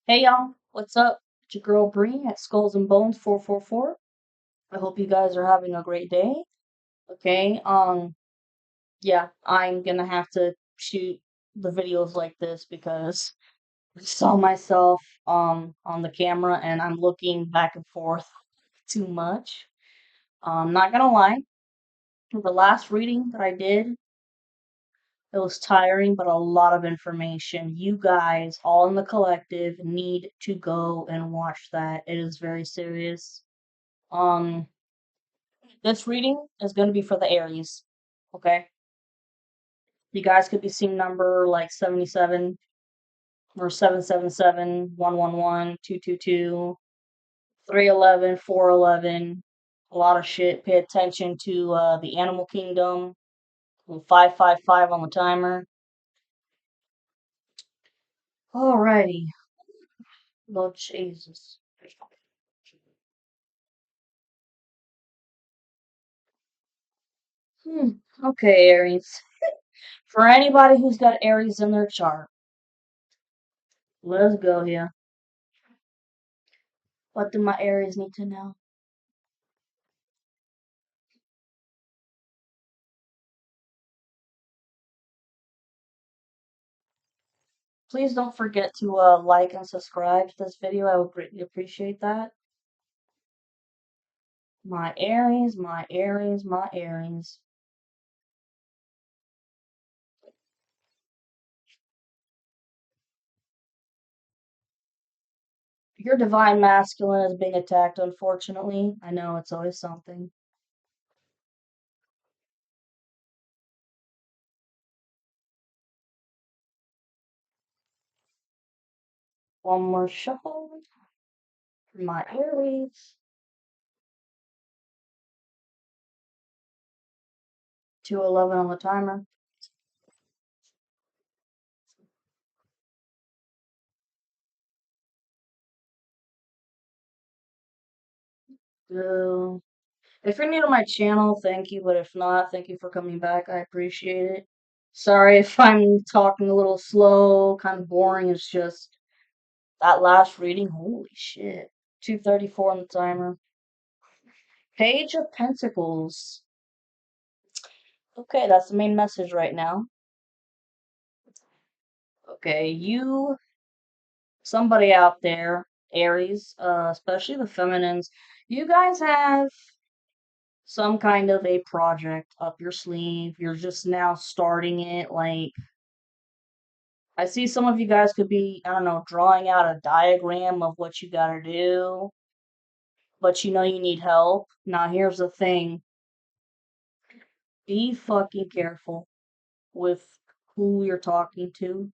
Hey y'all, what's up? It's your girl Bree at Skulls and Bones 444. I hope you guys are having a great day. Okay, yeah, I'm gonna have to shoot the videos like this because I saw myself on the camera and I'm looking back and forth too much. Not gonna lie, the last reading that I did, it was tiring, but a lot of information. You guys, all in the collective, need to go and watch that. It is very serious. Um, this reading is going to be for the Aries. Okay. You guys could be seeing number like 77 or 777, 111, 222, 311, 411. A lot of shit. Pay attention to the animal kingdom. 555 on the timer. Alrighty. Lord Jesus. Hmm. Okay, Aries. For anybody who's got Aries in their chart, let's go here. What do my Aries need to know? Please don't forget to like and subscribe to this video. I would greatly appreciate that. My Aries, my Aries, my Aries. Your divine masculine is being attacked, unfortunately. I know it's always something. One more shuffle for my Aries. 211 on the timer. So, if you're new to my channel, thank you. But if not, thank you for coming back. I appreciate it. Sorry if I'm talking a little slow, kind of boring. It's just that last reading, holy shit. 234 on the timer. Page of Pentacles. Okay, that's the main message right now. Okay, somebody out there, Aries, especially the feminines, you guys have some kind of a project up your sleeve. You're just now starting it. Like, I see some of you guys could be, I don't know, drawing out a diagram of what you gotta do, but you know you need help. Now, here's the thing, be fucking careful with who you're talking to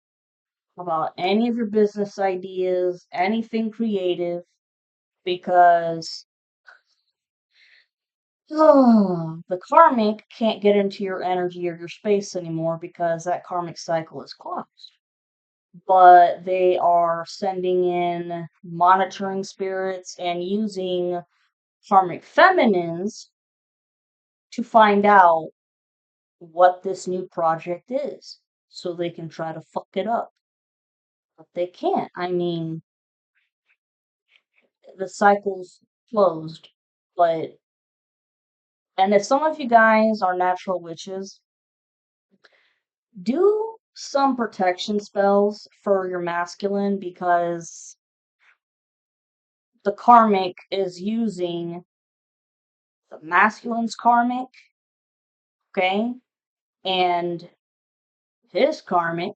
about any of your business ideas, anything creative, because the karmic can't get into your energy or your space anymore because that karmic cycle is closed. But they are sending in monitoring spirits and using karmic feminines to find out what this new project is so they can try to fuck it up. But they can't. I mean, the cycle's closed. But, and if some of you guys are natural witches, do some protection spells for your masculine because the karmic is using the masculine's karmic, okay, and his karmic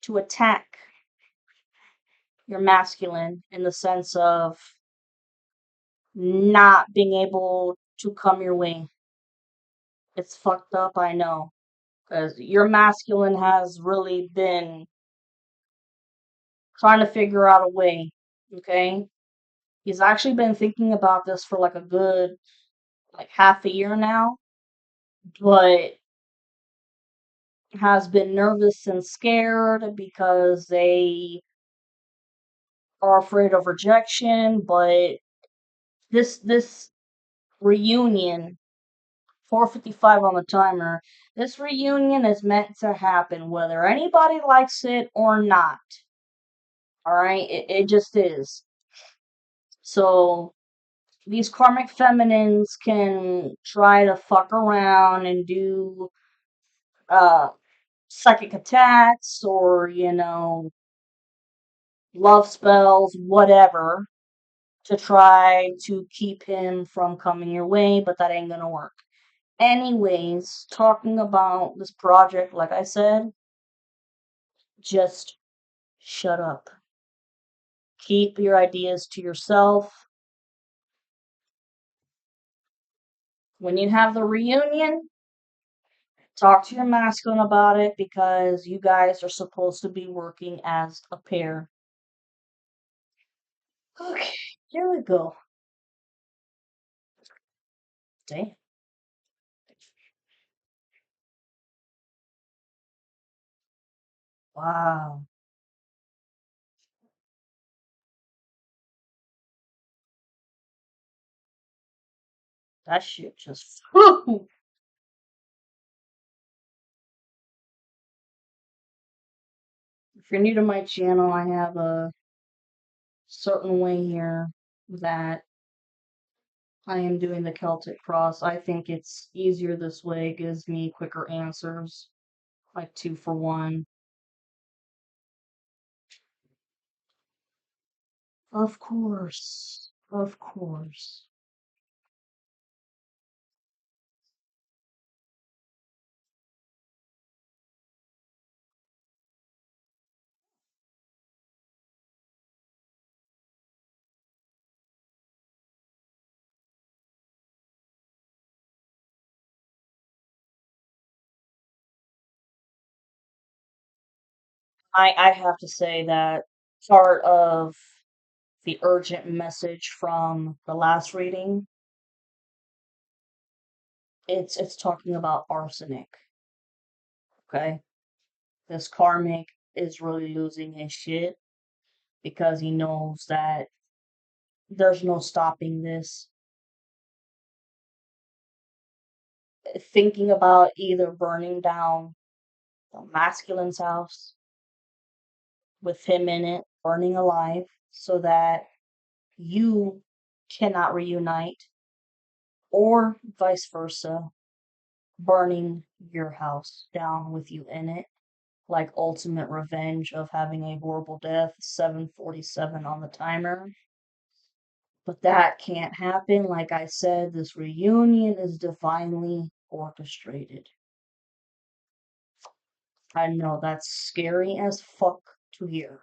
to attack your masculine in the sense of not being able to come your way. It's fucked up, I know, because your masculine has really been trying to figure out a way, okay? He's actually been thinking about this for like a good like half a year now, but has been nervous and scared because they are afraid of rejection, but this reunion 455 on the timer. This reunion is meant to happen whether anybody likes it or not. Alright? It just is. So these karmic feminines can try to fuck around and do uh psychic attacks or, love spells, whatever, to try to keep him from coming your way, but that ain't gonna work. Anyways, talking about this project, like I said, just shut up. Keep your ideas to yourself. When you have the reunion, talk to your masculine about it because you guys are supposed to be working as a pair. Okay, here we go. Damn. Wow. That shit just. If you're new to my channel, I have a certain way here that I am doing the Celtic cross. I think it's easier this way, gives me quicker answers, like 2 for 1. Of course. Of course. I have to say that part of the urgent message from the last reading, it's talking about arsenic. Okay? This karmic is really losing his shit because he knows that there's no stopping this. Thinking about either burning down the masculine's house with him in it, burning alive, so that you cannot reunite, or vice versa, burning your house down with you in it, like ultimate revenge of having a horrible death, 7:47 on the timer. But that can't happen. Like I said, this reunion is divinely orchestrated. I know that's scary as fuck to hear.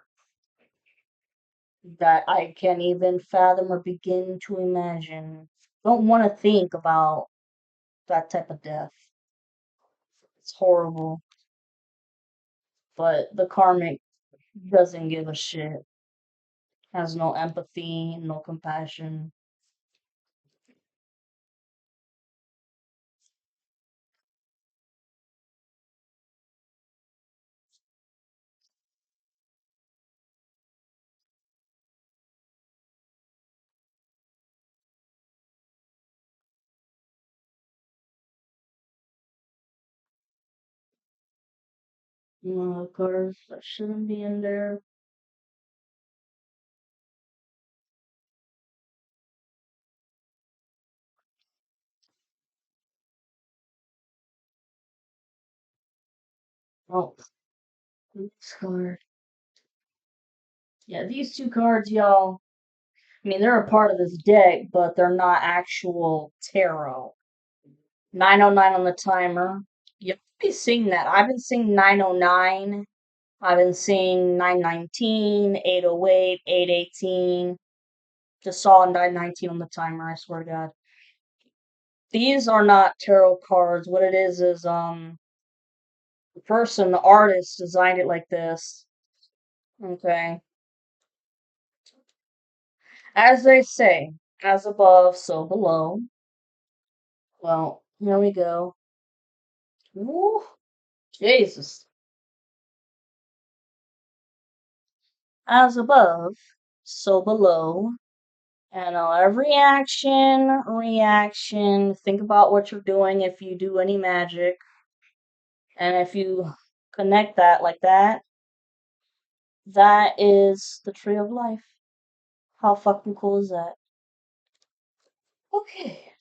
That I can't even fathom or begin to imagine. Don't want to think about that type of death. It's horrible. But the karmic doesn't give a shit. Has no empathy, no compassion. Of course, that shouldn't be in there. Oh, this card. Yeah, these two cards, y'all. I mean, they're a part of this deck, but they're not actual tarot. 909 on the timer. You'll be seeing that. I've been seeing 909. I've been seeing 919, 808, 818. Just saw 919 on the timer, I swear to God. These are not tarot cards. What it is the person, the artist designed it like this. Okay. As they say, as above, so below. Well, here we go. Woo, Jesus. As above, so below. And every action, reaction, think about what you're doing if you do any magic. And if you connect that like that, That is the tree of life. How fucking cool is that? Okay.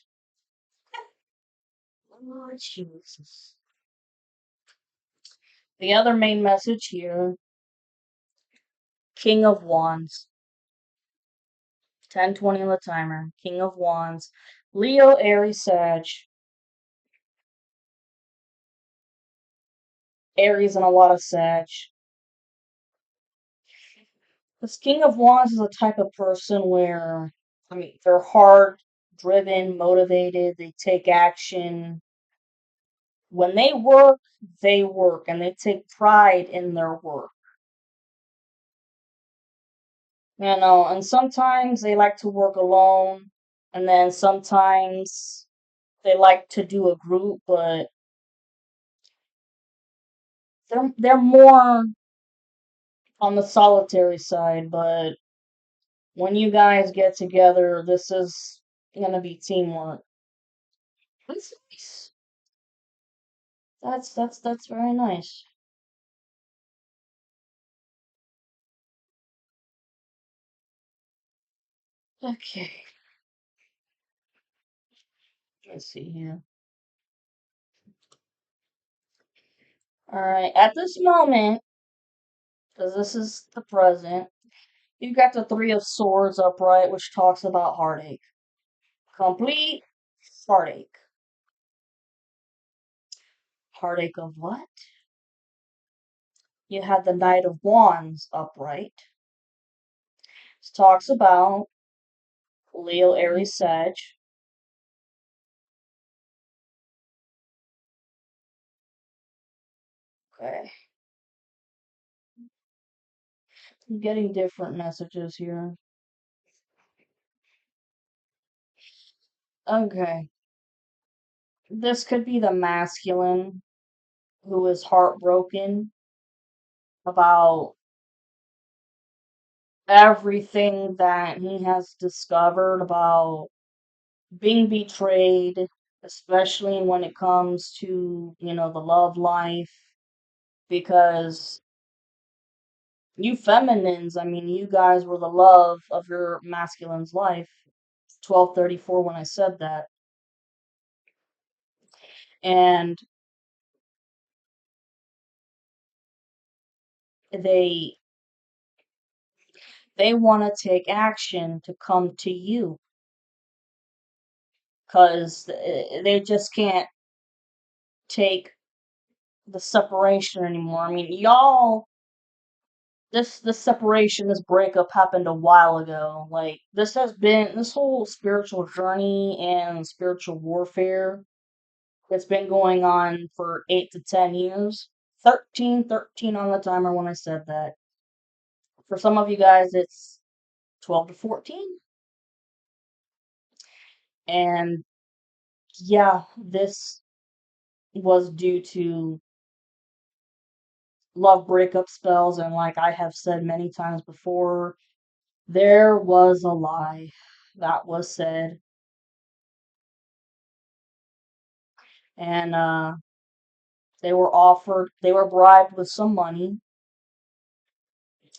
Oh, Jesus. The other main message here, King of Wands. 10:20 on the timer. King of Wands. Leo, Aries, Sag. Aries and a lot of Sag. This King of Wands is a type of person where, I mean, they're hard, driven, motivated, they take action. When they work, and they take pride in their work. You know, and sometimes they like to work alone, and then sometimes they like to do a group, but they're more on the solitary side, but when you guys get together, this is gonna be teamwork. That's nice. That's very nice. Okay, let's see here. All right, at this moment, because this is the present, you got the Three of Swords upright, which talks about heartache. Complete heartache. Heartache of what? You had the Knight of Wands upright. This talks about Leo, Aries, Sag. Okay. I'm getting different messages here. Okay. This could be the masculine who is heartbroken about everything that he has discovered about being betrayed, especially when it comes to, the love life, because you feminines, I mean, you guys were the love of your masculine's life. 1234 when I said that. And they they want to take action to come to you cuz they just can't take the separation anymore. I mean, y'all, this separation, this breakup happened a while ago. Like this whole spiritual journey and spiritual warfare, it's been going on for 8 to 10 years. 13 on the timer when I said that. For some of you guys, it's 12 to 14. And yeah, this was due to love breakup spells. And like I have said many times before, there was a lie that was said. And they were bribed with some money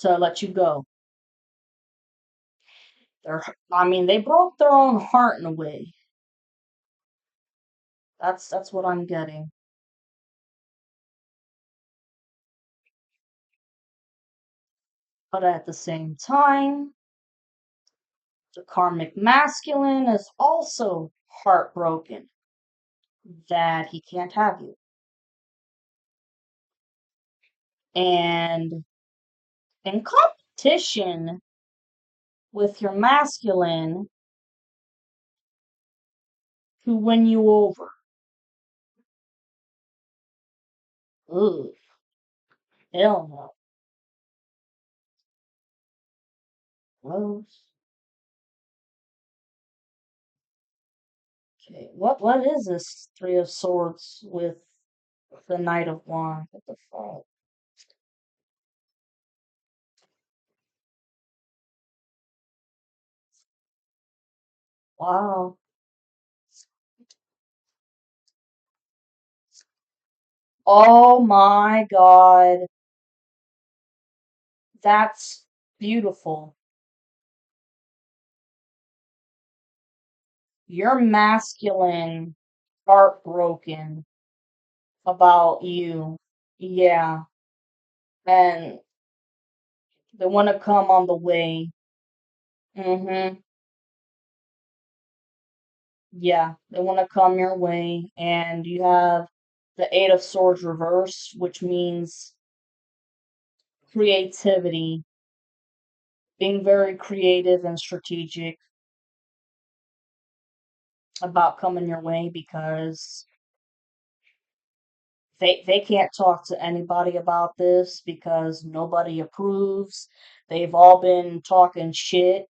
to let you go. I mean, they broke their own heart in a way. That's what I'm getting. But at the same time, the karmic masculine is also heartbroken that he can't have you. And in competition with your masculine who win you over. Ooh, hell no. Gross. Okay, what is this Three of Swords with the Knight of Wands? What the fuck? Wow. Oh my god. That's beautiful. You're masculine, heartbroken about you. Yeah. And they want to come on the way. Mm-hmm. Yeah. They want to come your way. And you have the Eight of Swords reversed, which means creativity, being very creative and strategic about coming your way because they can't talk to anybody about this because nobody approves. They've all been talking shit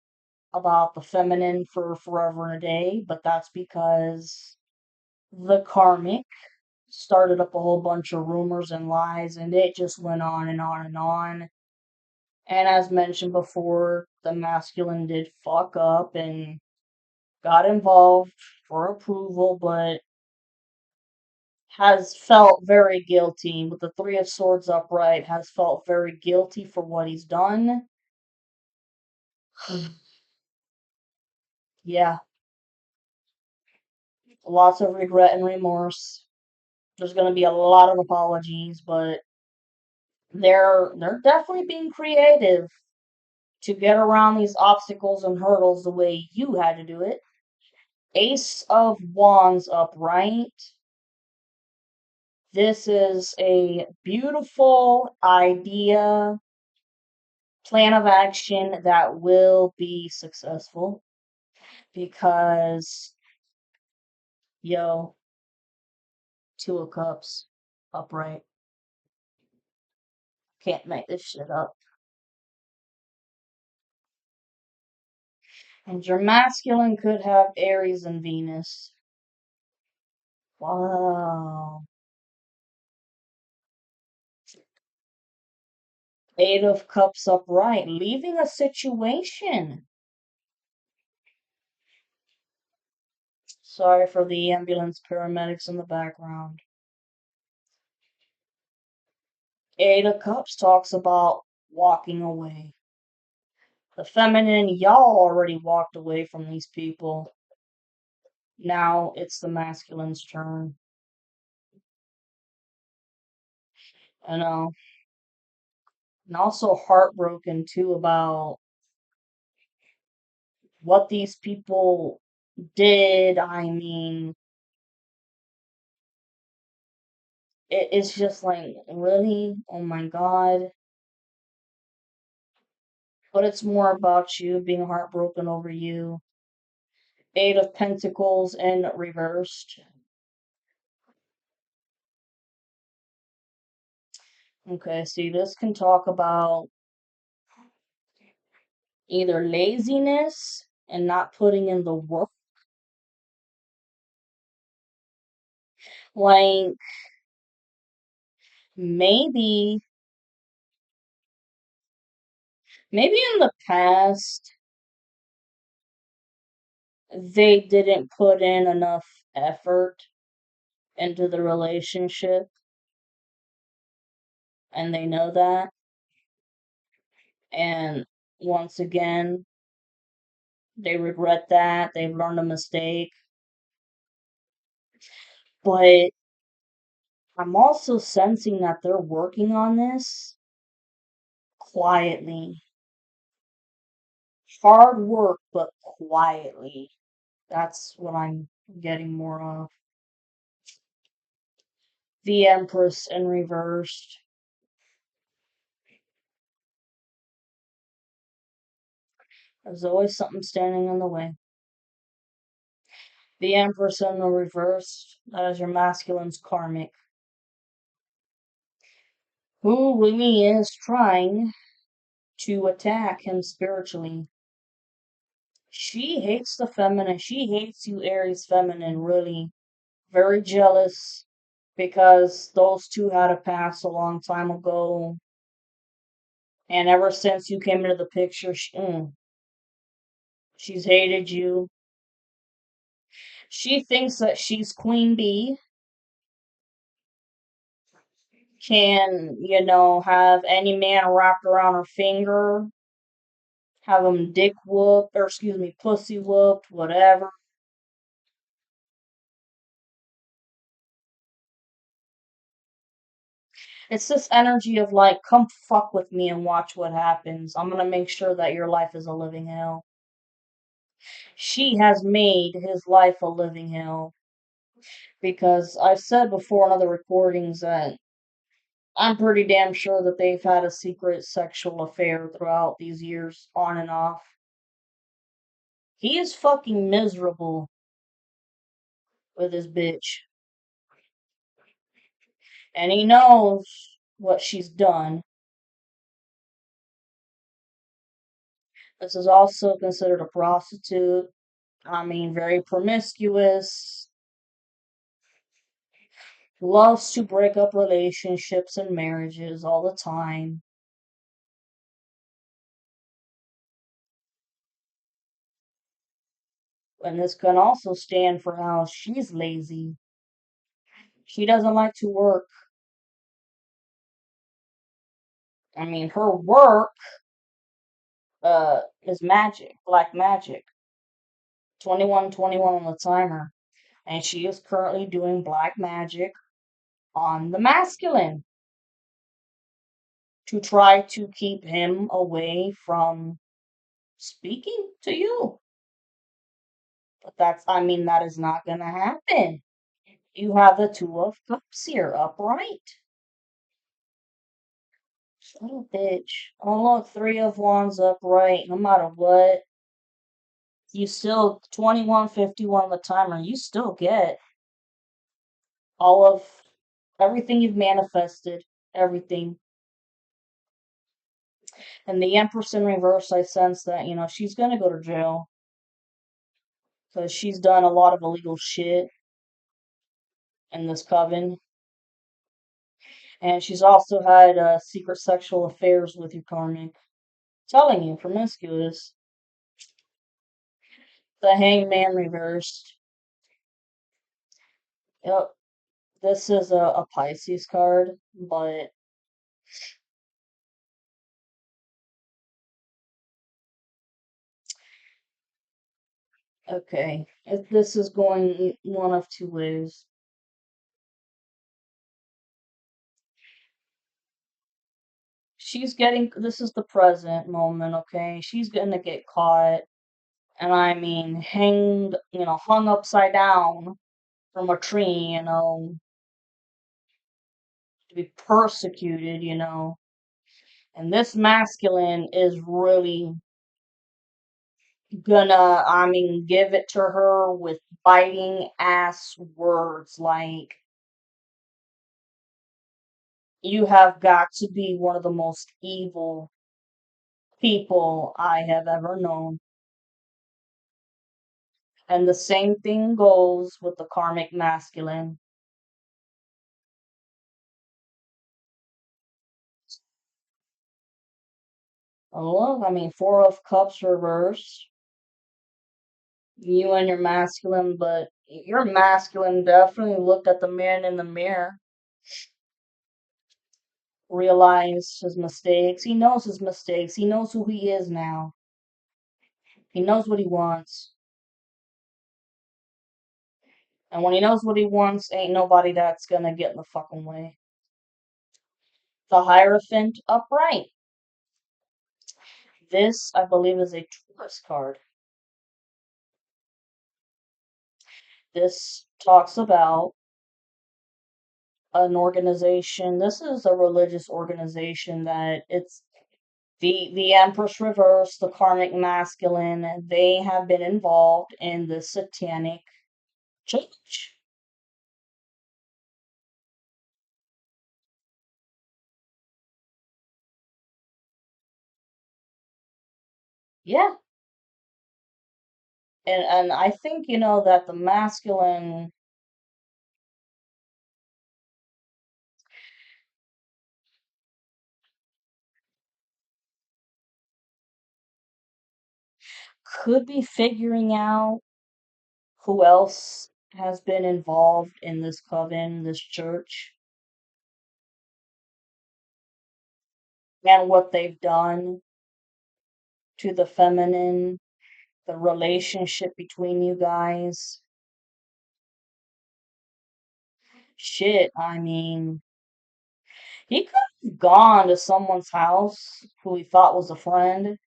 about the feminine for forever and a day, but that's because the karmic started up a whole bunch of rumors and lies, and it just went on and on and on. And as mentioned before, the masculine did fuck up and got involved for approval, but has felt very guilty with the Three of Swords upright, has felt very guilty for what he's done. Yeah, lots of regret and remorse. There's going to be a lot of apologies, but they're definitely being creative to get around these obstacles and hurdles the way you had to do it. Ace of Wands upright. This is a beautiful idea, plan of action that will be successful because, yo, Two of Cups upright. Can't make this shit up. And your masculine could have Aries and Venus. Wow. Eight of Cups upright, leaving a situation. Sorry for the ambulance paramedics in the background. Eight of Cups talks about walking away. The feminine, y'all already walked away from these people. Now it's the masculine's turn. I know. And also heartbroken too about what these people did. I mean, it's just like, really? Oh my God. But it's more about you being heartbroken over you. Eight of Pentacles in reversed. Okay, see, this can talk about either laziness and not putting in the work. Like, maybe, maybe in the past, they didn't put in enough effort into the relationship, and they know that. And once again, they regret that. They've learned a mistake. But I'm also sensing that they're working on this quietly. Hard work, but quietly. That's what I'm getting more of. The Empress in reversed. There's always something standing in the way. The Empress in the reverse. That is your masculine's karmic. Who really is trying to attack him spiritually. She hates the feminine. She hates you, Aries feminine, really. Very jealous because those two had a past a long time ago. And ever since you came into the picture, she's hated you. She thinks that she's Queen Bee. can, have any man wrapped around her finger, have him dick whooped, or excuse me, pussy whooped, whatever. It's this energy of like, come fuck with me and watch what happens. I'm gonna make sure that your life is a living hell. She has made his life a living hell. Because I've said before in other recordings that I'm pretty damn sure that they've had a secret sexual affair throughout these years, on and off. He is fucking miserable with his bitch. And he knows what she's done. This is also considered a prostitute. I mean, very promiscuous, loves to break up relationships and marriages all the time. And this can also stand for how she's lazy. She doesn't like to work. I mean, her work is magic, black magic. 2121 on the timer. And she is currently doing black magic on the masculine to try to keep him away from speaking to you. But that is not gonna happen. You have the Two of Cups here, upright. Little bitch. Oh, look, Three of Wands upright. No matter what, you still 2151 the timer. You still get all of everything you've manifested. Everything. And the Empress in reverse, I sense that, she's gonna go to jail. Because she's done a lot of illegal shit in this coven. And she's also had secret sexual affairs with your karmic. Telling you, promiscuous. The Hangman reversed. Yep, this is a Pisces card, but okay. This is going one of two ways. This is the present moment, okay? She's gonna get caught, and I mean, hung upside down from a tree, to be persecuted, And this masculine is really gonna, give it to her with biting ass words like, you have got to be one of the most evil people I have ever known. And the same thing goes with the karmic masculine. Oh, look, Four of Cups reversed. You and your masculine, but your masculine definitely looked at the man in the mirror, realized his mistakes. He knows his mistakes. He knows who he is now. He knows what he wants. And when he knows what he wants, ain't nobody that's gonna get in the fucking way. The Hierophant upright. This, I believe, is a Taurus card. This talks about an organization. This is a religious organization that it's the Empress Reverse, the Karmic Masculine. They have been involved in the Satanic Church. Yeah, and I think that the masculine could be figuring out who else has been involved in this coven, this church. and what they've done to the feminine, the relationship between you guys. Shit, I mean, he could have gone to someone's house who he thought was a friend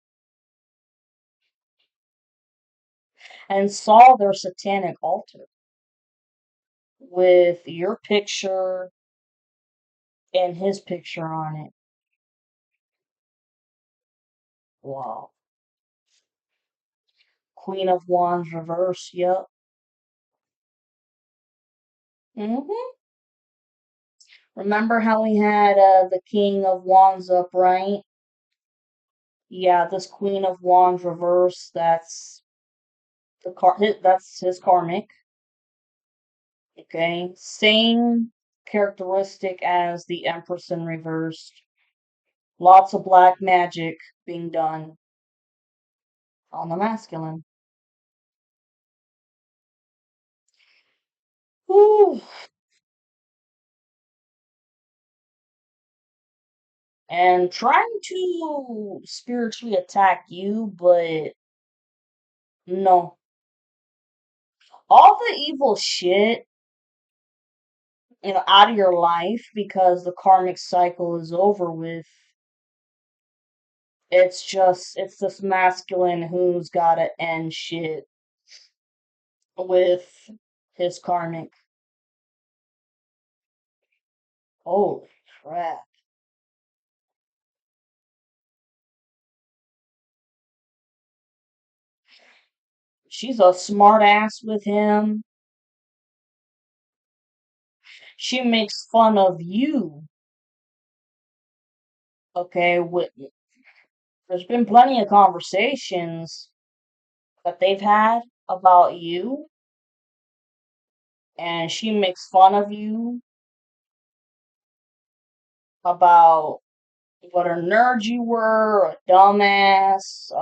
and saw their satanic altar with your picture and his picture on it. Wow. Queen of Wands reverse, yep. hmm Remember how we had the King of Wands upright? Yeah, this Queen of Wands reverse, that's his karmic. Okay, same characteristic as the Empress in reversed. Lots of black magic being done on the masculine. Whew. And trying to spiritually attack you, but no. All the evil shit, out of your life because the karmic cycle is over with. It's this masculine who's gotta end shit with his karmic. Holy crap. She's a smart ass with him. She makes fun of you. Okay, there's been plenty of conversations that they've had about you, and she makes fun of you about what a nerd you were, a dumbass,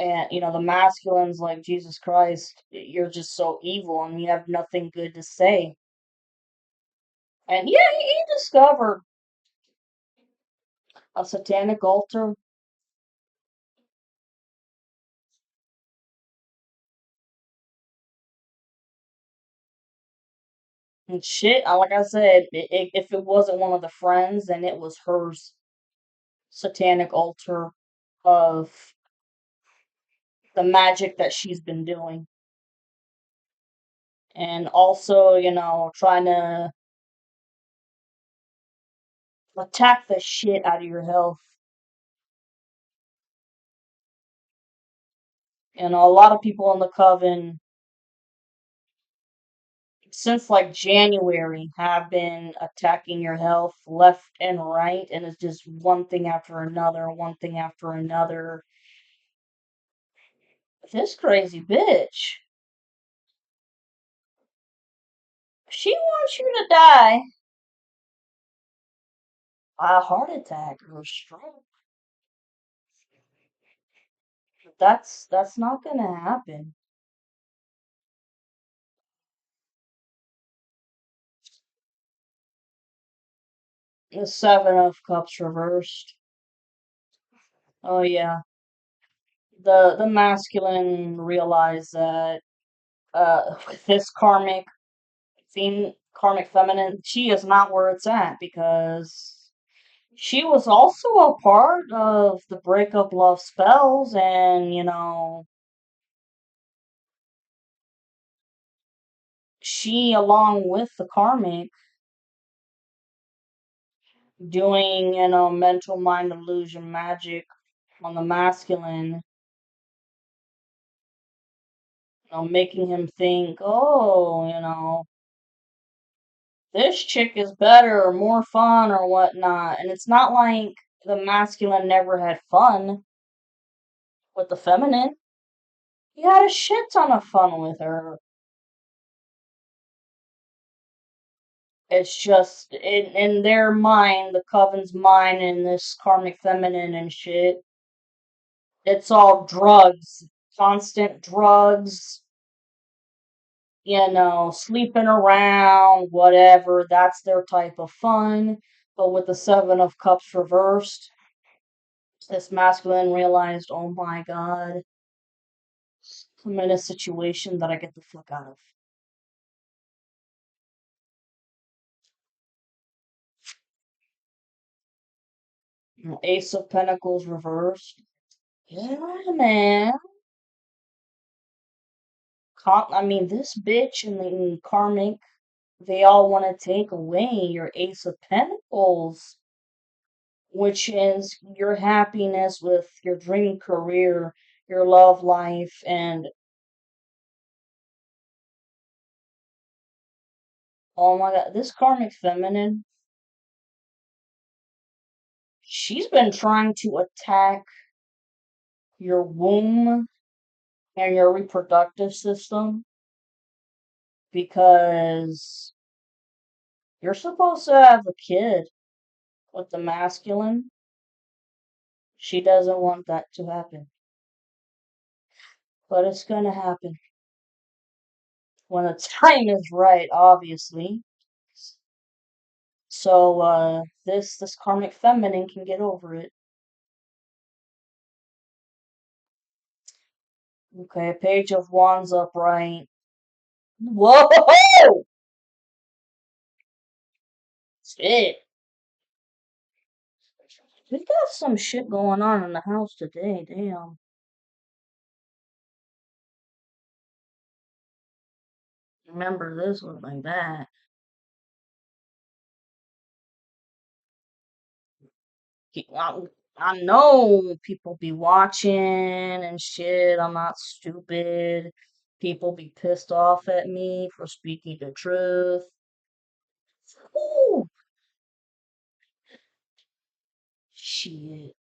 and the masculine's like, Jesus Christ, you're just so evil and you have nothing good to say. And yeah, he discovered a satanic altar and shit. Like I said, if it wasn't one of the friends, then it was hers satanic altar of the magic that she's been doing. And also, trying to attack the shit out of your health. A lot of people in the coven since like January have been attacking your health left and right, and it's just one thing after another, one thing after another. This crazy bitch, she wants you to die by a heart attack or stroke. That's not gonna happen. The Seven of Cups reversed. Oh yeah, the masculine realized that with this karmic feminine, she is not where it's at because she was also a part of the breakup love spells, and she, along with the karmic, doing mental mind illusion magic on the masculine, making him think, oh, this chick is better or more fun or whatnot. And it's not like the masculine never had fun with the feminine. He had a shit ton of fun with her. It's just in their mind, the coven's mind, and this karmic feminine and shit. It's all drugs, constant drugs, sleeping around, whatever. That's their type of fun. But with the Seven of Cups reversed, this masculine realized, oh my god, I'm in a situation that I get the fuck out of. Ace of Pentacles reversed. Yeah, man. I mean, this bitch and the karmic, they all want to take away your Ace of Pentacles, which is your happiness with your dream career, your love life, and oh my god, this karmic feminine, she's been trying to attack your womb and your reproductive system because you're supposed to have a kid with the masculine. She doesn't want that to happen. But it's gonna happen when the time is right, obviously. So this karmic feminine can get over it. Okay, Page of Wands upright. Whoa! Shit. We got some shit going on in the house today, damn. Remember this was like that. I, I know people be watching and shit. I'm not stupid. People be pissed off at me for speaking the truth. Ooh, shit.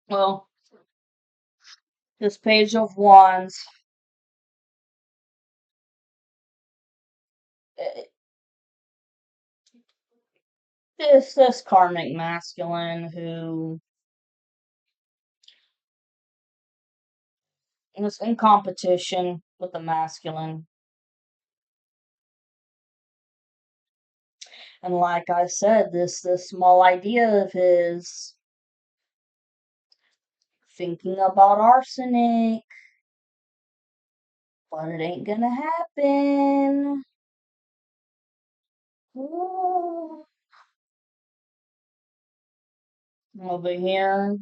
Well, this Page of Wands, eh, this karmic masculine who is in competition with the masculine. And like I said, this small idea of his thinking about arsenic, but it ain't gonna happen. Ooh. Over here,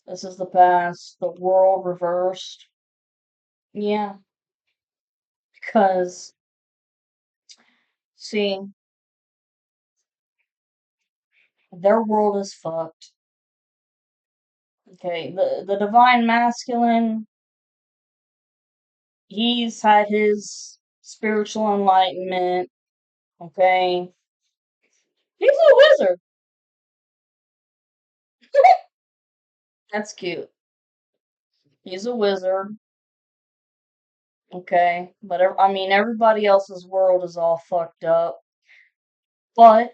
this is the past, the world reversed. Yeah, because see, their world is fucked. Okay, the divine masculine, he's had his spiritual enlightenment. Okay, he's a wizard. That's cute. He's a wizard. Okay, but I mean, everybody else's world is all fucked up. But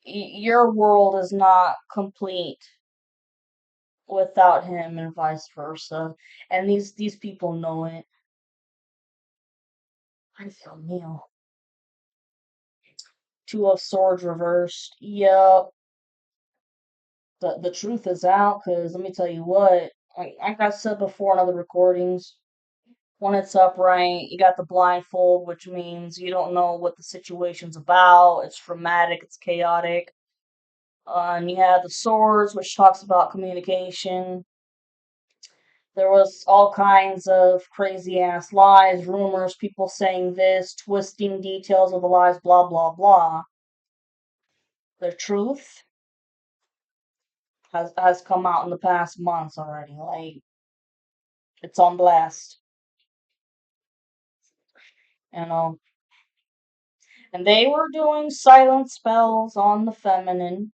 your world is not complete without him, and vice versa. And these people know it. I feel Neil. Two of Swords reversed. Yep. The truth is out, because let me tell you what, like I said before in other recordings, when it's upright, you got the blindfold, which means you don't know what the situation's about. It's dramatic, it's chaotic. And you have the swords, which talks about communication. There was all kinds of crazy ass lies, rumors, people saying this, twisting details of the lies, blah blah blah. The truth has come out in the past months already. Like, it's on blast, you know. And they were doing silent spells on the feminine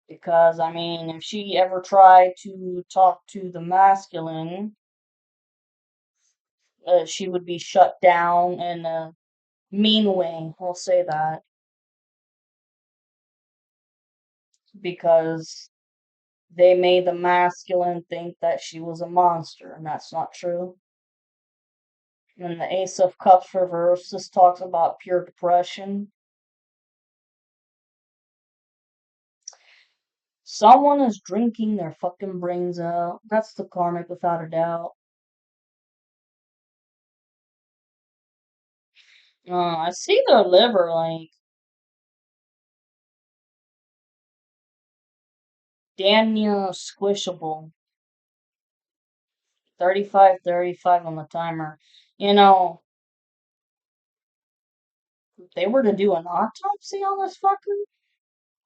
because, I mean, if she ever tried to talk to the masculine, she would be shut down and mean way. We'll say that because they made the masculine think that she was a monster, and that's not true. And the Ace of Cups reverse, this talks about pure depression. Someone is drinking their fucking brains out. That's the karmic without a doubt. I see their liver, like, damn near squishable. 35, 35 on the timer. You know, if they were to do an autopsy on this fucker,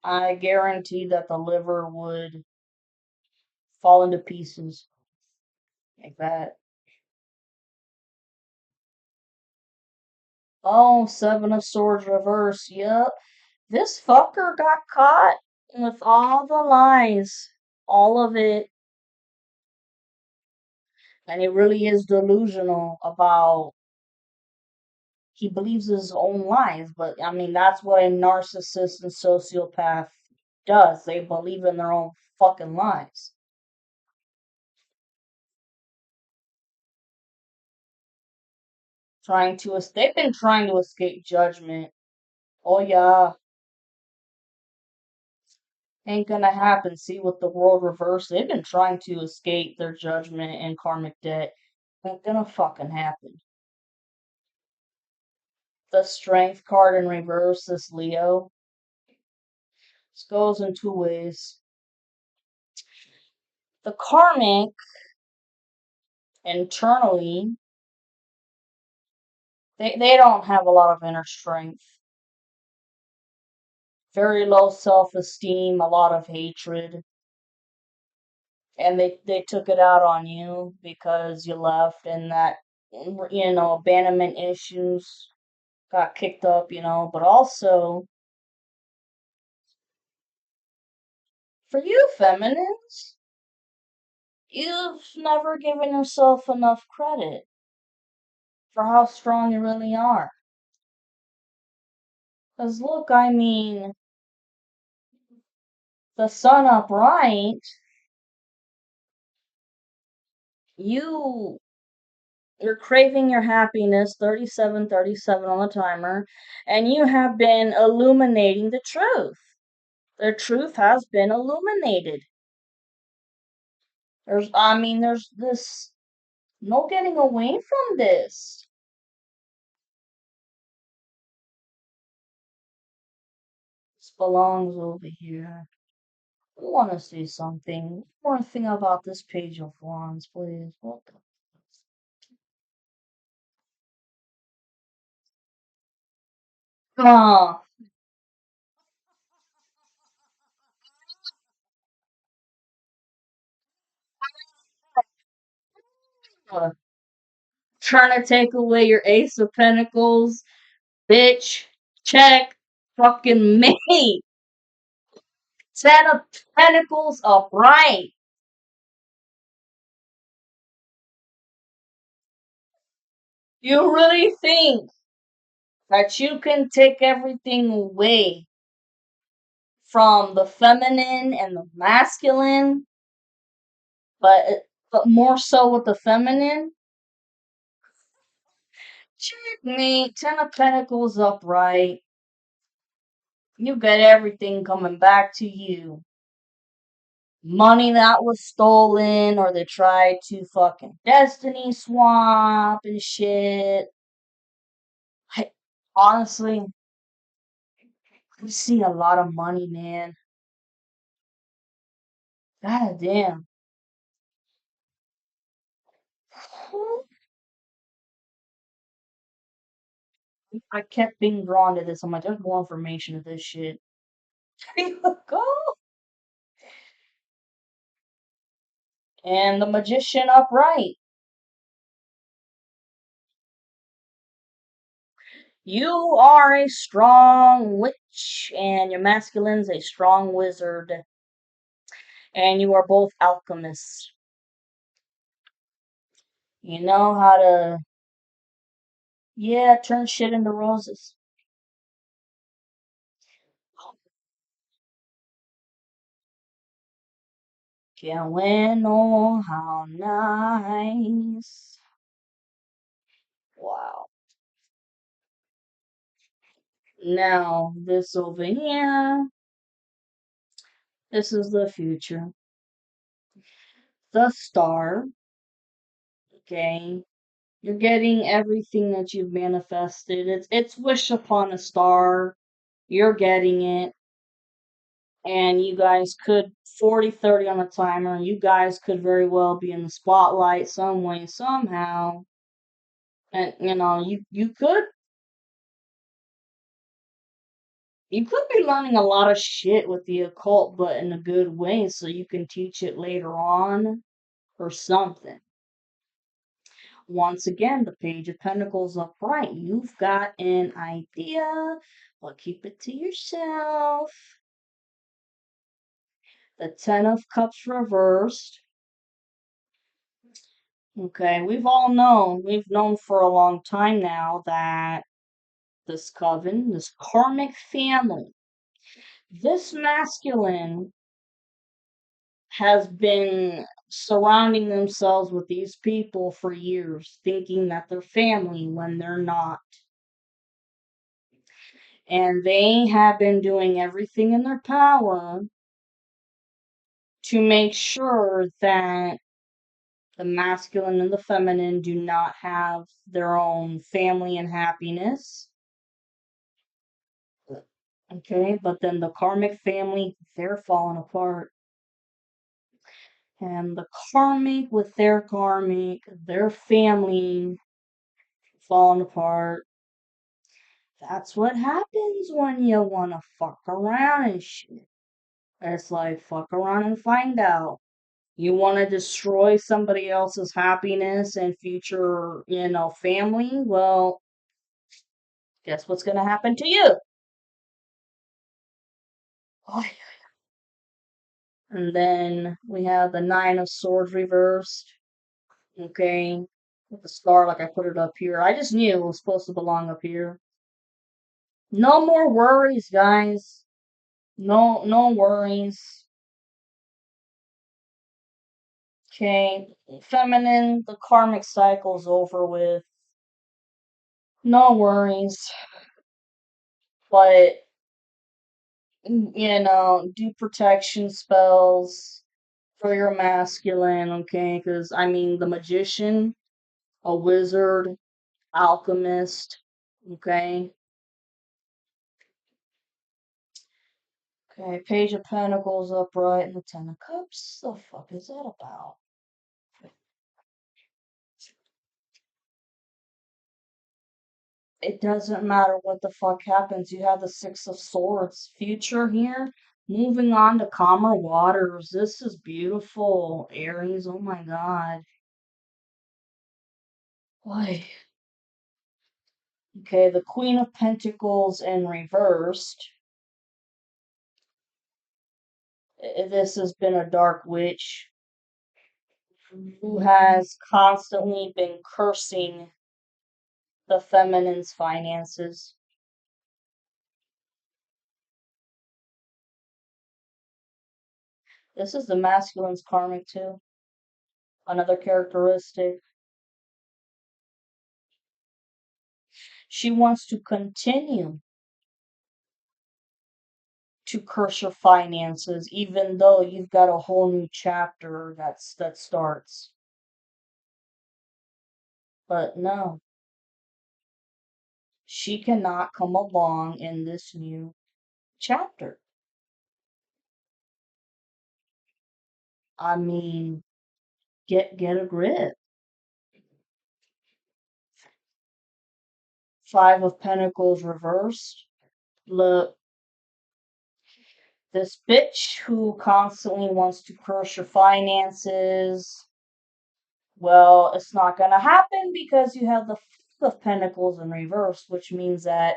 I guarantee that the liver would fall into pieces like that. Oh, Seven of Swords reverse. Yep. This fucker got caught with all the lies. All of it. And he really is delusional about he believes his own lies, but I mean that's what a narcissist and sociopath does. They believe in their own fucking lies. They've been trying to escape judgment. Oh yeah, ain't gonna happen. See, with the world reversed, they've been trying to escape their judgment and karmic debt. Ain't gonna fucking happen. The strength card in reverse, this Leo. This goes in two ways. The karmic internally, they don't have a lot of inner strength. Very low self-esteem, a lot of hatred. And they took it out on you because you left and that, abandonment issues got kicked up, but also for you feminines, you've never given yourself enough credit for how strong you really are. Because look, I mean, the sun upright, you you're craving your happiness, 37, 37 on the timer, and you have been illuminating the truth. The truth has been illuminated. There's this no getting away from this. This belongs over here. I want to see something. One thing about this page of wands, please. What the? Oh, trying to take away your Ace of Pentacles, bitch. Check. Fucking me. Ten of Pentacles upright. You really think that you can take everything away from the feminine and the masculine, but more so with the feminine? Checkmate. Ten of Pentacles upright. You got everything coming back to you. Money that was stolen, or they tried to fucking destiny swap and shit. I, honestly, we see a lot of money, man. God damn. I kept being drawn to this. I'm like, there's more information to this shit. Here you go. And the magician upright. You are a strong witch, and your masculine's a strong wizard, and you are both alchemists. You know how to Yeah, turn shit into roses. Can't win, oh, how nice. Wow. Now, this over here, this is the future. The star, okay? You're getting everything that you've manifested. It's wish upon a star. You're getting it. And you guys could 40-30 on the timer. You guys could very well be in the spotlight some way, somehow. And you could be learning a lot of shit with the occult, but in a good way, so you can teach it later on or something. Once again, the Page of Pentacles upright. You've got an idea, but keep it to yourself. The Ten of Cups reversed. Okay, we've known for a long time now that this coven, this karmic family, this masculine has been surrounding themselves with these people for years, thinking that they're family when they're not. And they have been doing everything in their power to make sure that the masculine and the feminine do not have their own family and happiness. Okay, but then the karmic family, they're falling apart. And the karmic with their family falling apart. That's what happens when you wanna fuck around and shit. It's like fuck around and find out. You wanna destroy somebody else's happiness and future, family? Well, guess what's gonna happen to you? And then we have the Nine of Swords reversed. Okay. With the star, like I put it up here. I just knew it was supposed to belong up here. No more worries, guys. No worries. Okay. Feminine, the karmic cycle's over with. No worries. But, do protection spells for your masculine, okay? Because, I mean, the magician, a wizard, alchemist, okay? Okay, Page of Pentacles upright and the Ten of Cups. The fuck is that about? It doesn't matter what the fuck happens. You have the Six of Swords. Future here. Moving on to calmer waters. This is beautiful, Aries. Oh my god. Why? Okay, the Queen of Pentacles in reversed. This has been a dark witch who has constantly been cursing the feminine's finances. This is the masculine's karmic too. Another characteristic. She wants to continue to curse your finances, even though you've got a whole new chapter that starts. But no, she cannot come along in this new chapter. I mean, get a grip. Five of Pentacles reversed. Look, this bitch who constantly wants to curse your finances. Well, it's not going to happen because you have the Five of Pentacles in reverse, which means that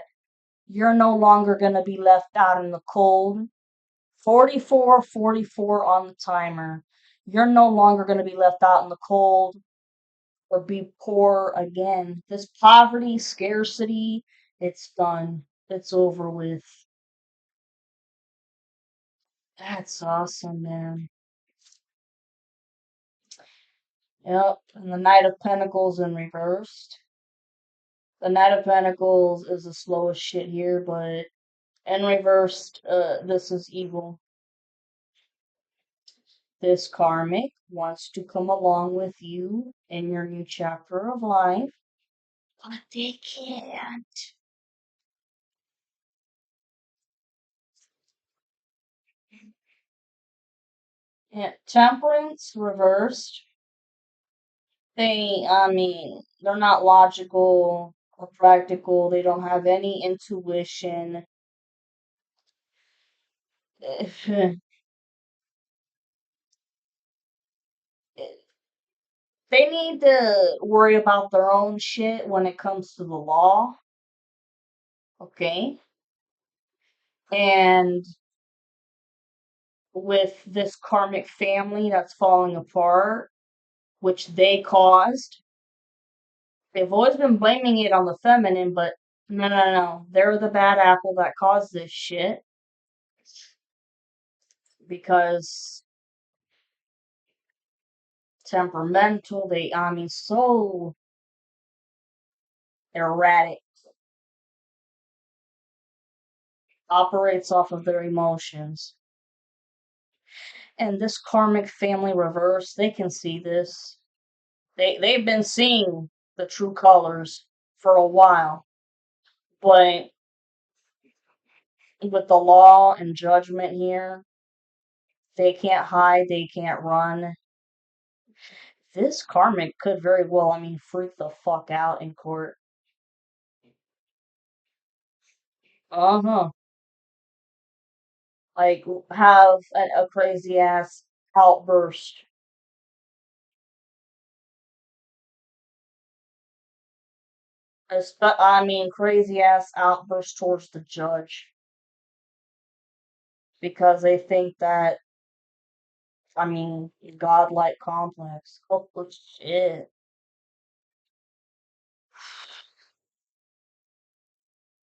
you're no longer going to be left out in the cold. 44 on the timer. You're no longer going to be left out in the cold. or be poor again. This poverty, scarcity, it's done. It's over with. That's awesome, man. Yep. And the Knight of Pentacles in reversed. The Knight of Pentacles is the slowest shit here, but in reversed, this is evil. This karmic wants to come along with you in your new chapter of life, but they can't. Yeah, Temperance reversed. They're not logical or practical. They don't have any intuition. They need to worry about their own shit when it comes to the law, okay? And with this karmic family that's falling apart, which they caused, they've always been blaming it on the feminine, but no, no, no. They're the bad apple that caused this shit because temperamental, so erratic, operates off of their emotions. And this karmic family reverse, they can see this. They've been seeing the true colors for a while, but with the law and judgment here, they can't hide, they can't run. This karmic could very well, freak the fuck out in court. Uh-huh. Like, have a crazy ass outburst. Crazy ass outburst towards the judge because they think that, godlike complex. Oh, shit.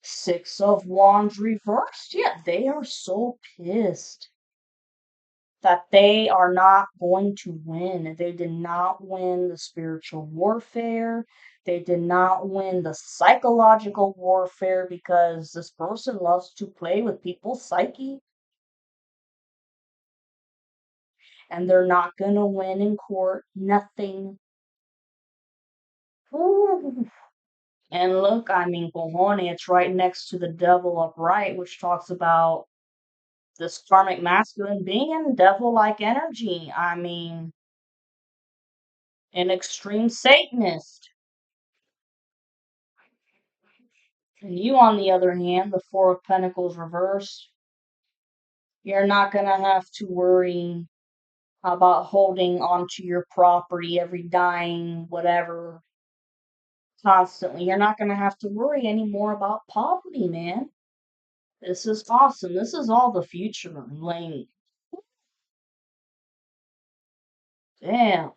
Six of Wands reversed. Yeah, they are so pissed that they are not going to win. They did not win the spiritual warfare. They did not win the psychological warfare because this person loves to play with people's psyche and they're not going to win in court. Nothing. Ooh. And look, Cojones, it's right next to the devil upright, which talks about this karmic masculine being in devil-like energy. An extreme Satanist. And you, on the other hand, the Four of Pentacles reversed, you're not going to have to worry about holding onto your property every dime, whatever, constantly. You're not going to have to worry anymore about poverty, man. This is awesome. This is all the future. Like, damn.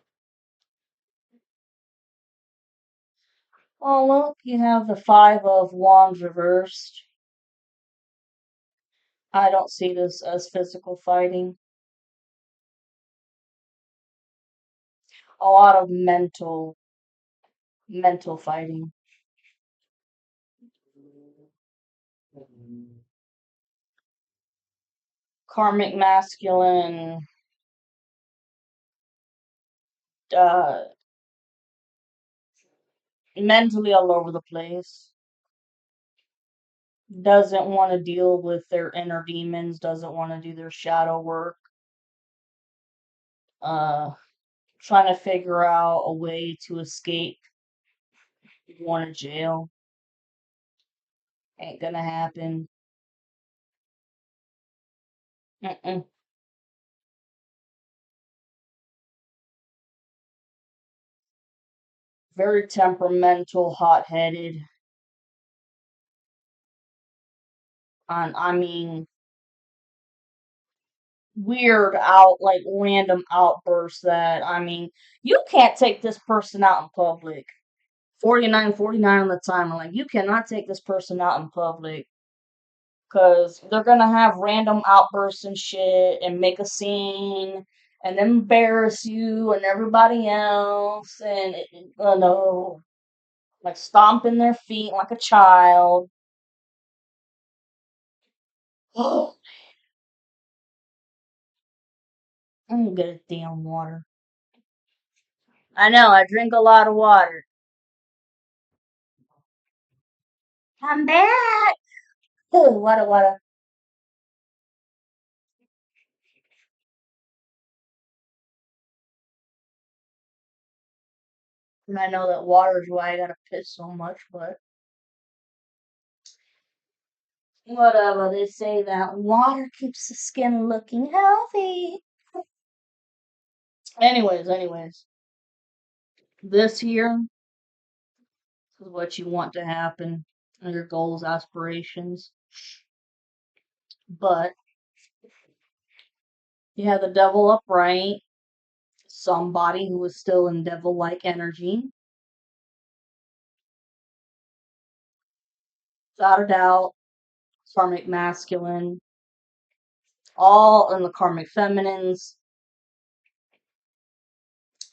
Oh, look, you have the Five of Wands reversed. I don't see this as physical fighting. A lot of mental fighting. Karmic masculine, uh, mentally all over the place. Doesn't want to deal with their inner demons, doesn't want to do their shadow work. Uh, Trying to figure out a way to escape going to jail. Ain't gonna happen. Mm-mm. Very temperamental, hot-headed. And weird out, like random outbursts that, I mean, you can't take this person out in public. 49 on the timer. Like, you cannot take this person out in public because they're gonna have random outbursts and shit and make a scene and embarrass you and everybody else and, no, like stomping their feet like a child. Oh, I'm gonna get a damn water. I know, I drink a lot of water. I'm back! Water, water. And I know that water is why I gotta piss so much, but whatever. They say that water keeps the skin looking healthy. Anyways, this year is what you want to happen, and your goals, aspirations. But you have the devil upright, somebody who is still in devil like energy, without a doubt, karmic masculine, all in the karmic feminines,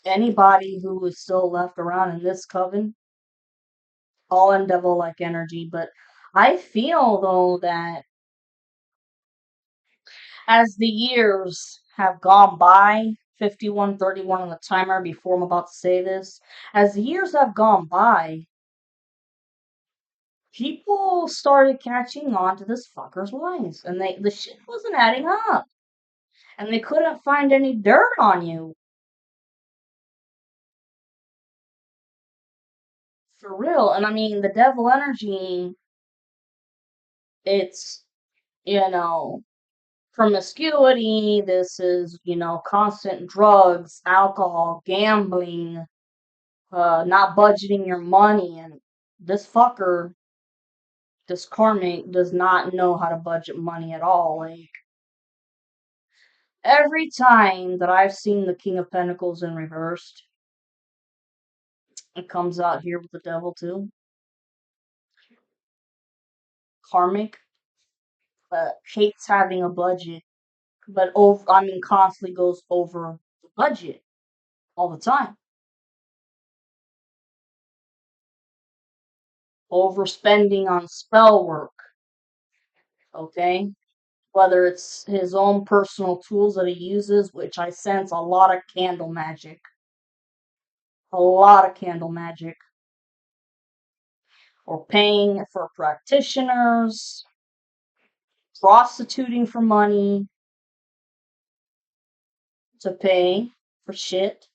anybody who is still left around in this coven, all in devil like energy. But I feel though that as the years have gone by, 51:31 on the timer before I'm about to say this, as the years have gone by, people started catching on to this fucker's lies. And the shit wasn't adding up. And they couldn't find any dirt on you. For real. And I mean, the devil energy, it's, you know, promiscuity, this is, constant drugs, alcohol, gambling, not budgeting your money, and this fucker, this karmic, does not know how to budget money at all. Like, every time that I've seen the King of Pentacles in reversed, it comes out here with the devil too. Karmic hates having a budget, but constantly goes over the budget all the time. Overspending on spell work, okay? Whether it's his own personal tools that he uses, which I sense a lot of candle magic. A lot of candle magic. Or paying for practitioners, prostituting for money, to pay for shit.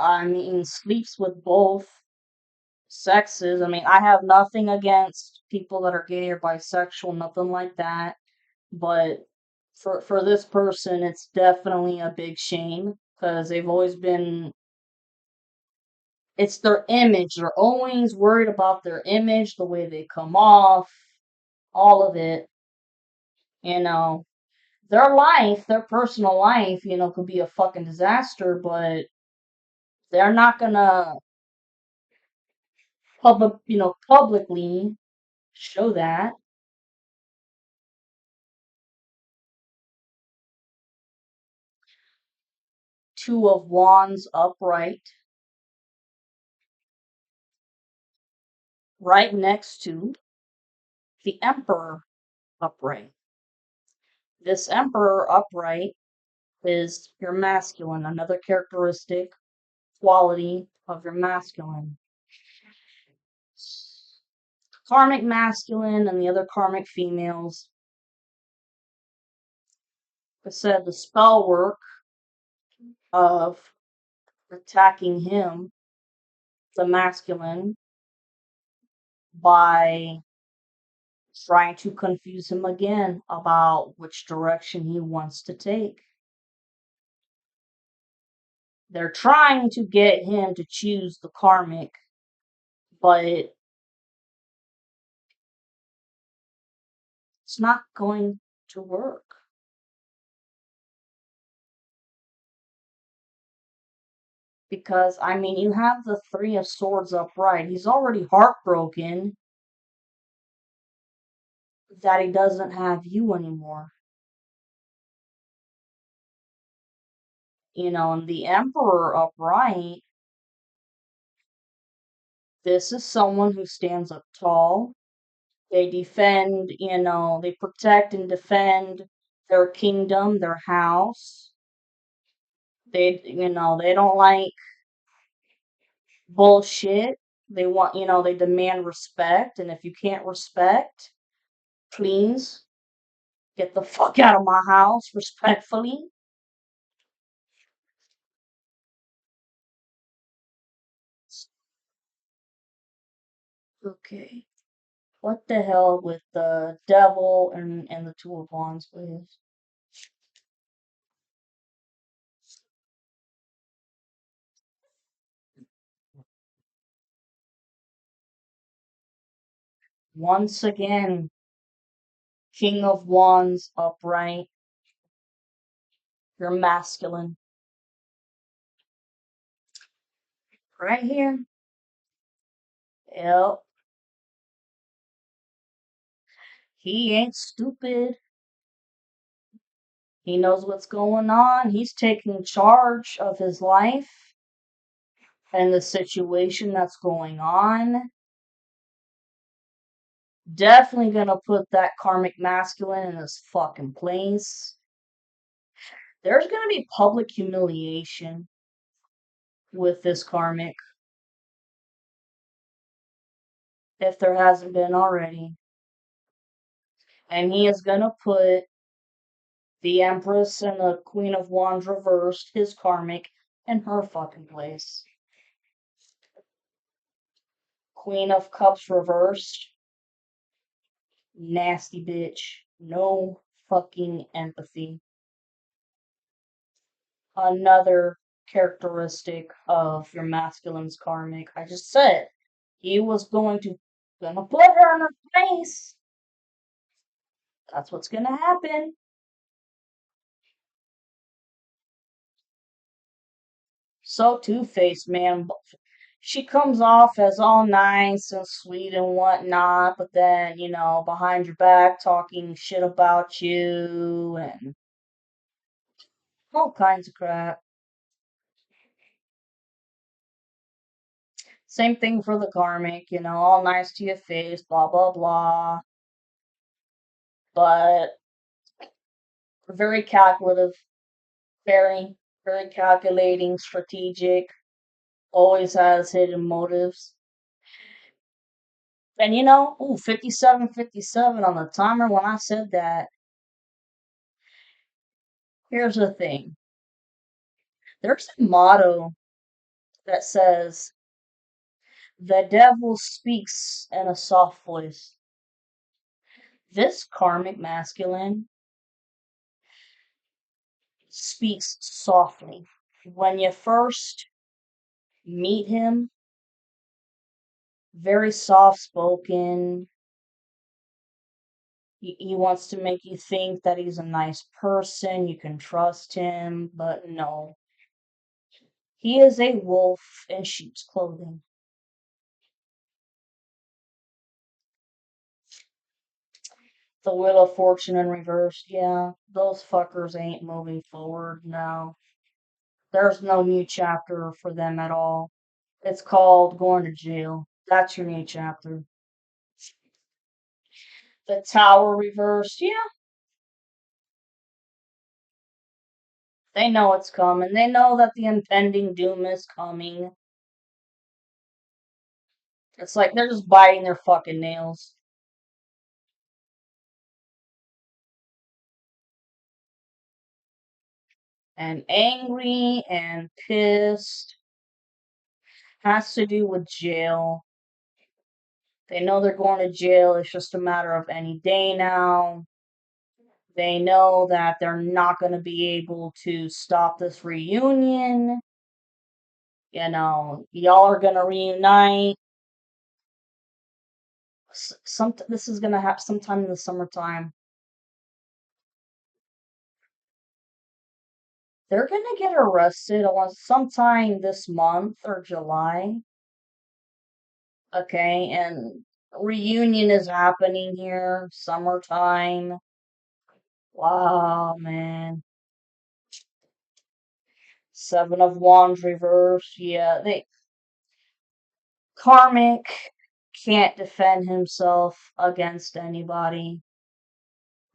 I mean, sleeps with both sexes. I mean, I have nothing against people that are gay or bisexual, nothing like that. But for this person, it's definitely a big shame because they've always been. It's their image. They're always worried about their image, the way they come off, all of it. You know, their life, their personal life, could be a fucking disaster, but they're not gonna publicly show that. Two of Wands upright, right next to the Emperor upright. This Emperor upright is your masculine, another characteristic quality of your masculine. Karmic masculine and the other karmic females. I said the spell work of attacking him, the masculine, by trying to confuse him again about which direction he wants to take. They're trying to get him to choose the karmic, but It's not going to work. Because, I mean, you have the Three of Swords upright. He's already heartbroken that he doesn't have you anymore. And the Emperor upright, this is someone who stands up tall. They defend, they protect and defend their kingdom, their house. They don't like bullshit. They demand respect. And if you can't respect, please get the fuck out of my house respectfully. Okay. What the hell with the devil and the Two of Wands, please? Once again, King of Wands upright. You're masculine. Right here. Yep. He ain't stupid. He knows what's going on. He's taking charge of his life and the situation that's going on. Definitely gonna put that karmic masculine in his fucking place. There's gonna be public humiliation with this karmic, if there hasn't been already. And he is gonna put the Empress and the Queen of Wands reversed, his karmic, in her fucking place. Queen of Cups reversed. Nasty bitch. No fucking empathy. Another characteristic of your masculine's karmic. I just said he was gonna put her in her place. That's what's gonna happen. So two-faced, man. She comes off as all nice and sweet and whatnot, but then, behind your back talking shit about you and all kinds of crap. Same thing for the karmic, all nice to your face, blah, blah, blah. But very calculative, very, very calculating, strategic, always has hidden motives. And ooh, 57, on the timer when I said that. Here's the thing. There's a motto that says, the devil speaks in a soft voice. This karmic masculine speaks softly. When you first meet him, very soft spoken. He wants to make you think that he's a nice person, you can trust him, but no. He is a wolf in sheep's clothing. The Wheel of Fortune in reverse, yeah. Those fuckers ain't moving forward, no. There's no new chapter for them at all. It's called going to jail. That's your new chapter. The Tower reversed, yeah. They know it's coming. They know that the impending doom is coming. It's like they're just biting their fucking nails. And angry and pissed has to do with jail. They know they're going to jail. It's just a matter of any day now. They know that they're not going to be able to stop this reunion. Y'all are going to reunite. This is going to happen sometime in the summertime. They're gonna get arrested on sometime this month or July. Okay, and reunion is happening here, summertime. Wow, man. Seven of Wands reversed. Yeah, they karmic can't defend himself against anybody.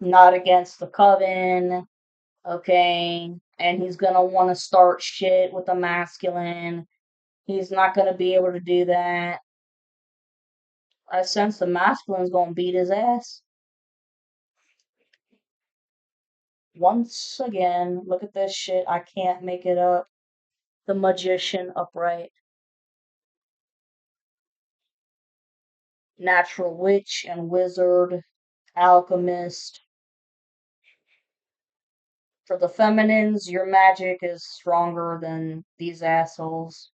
Not against the coven, okay? And he's gonna want to start shit with the masculine. He's not gonna be able to do that. I sense the masculine's gonna beat his ass. Once again, look at this shit. I can't make it up. The magician upright. Natural witch and wizard. Alchemist. For the feminines, your magic is stronger than these assholes.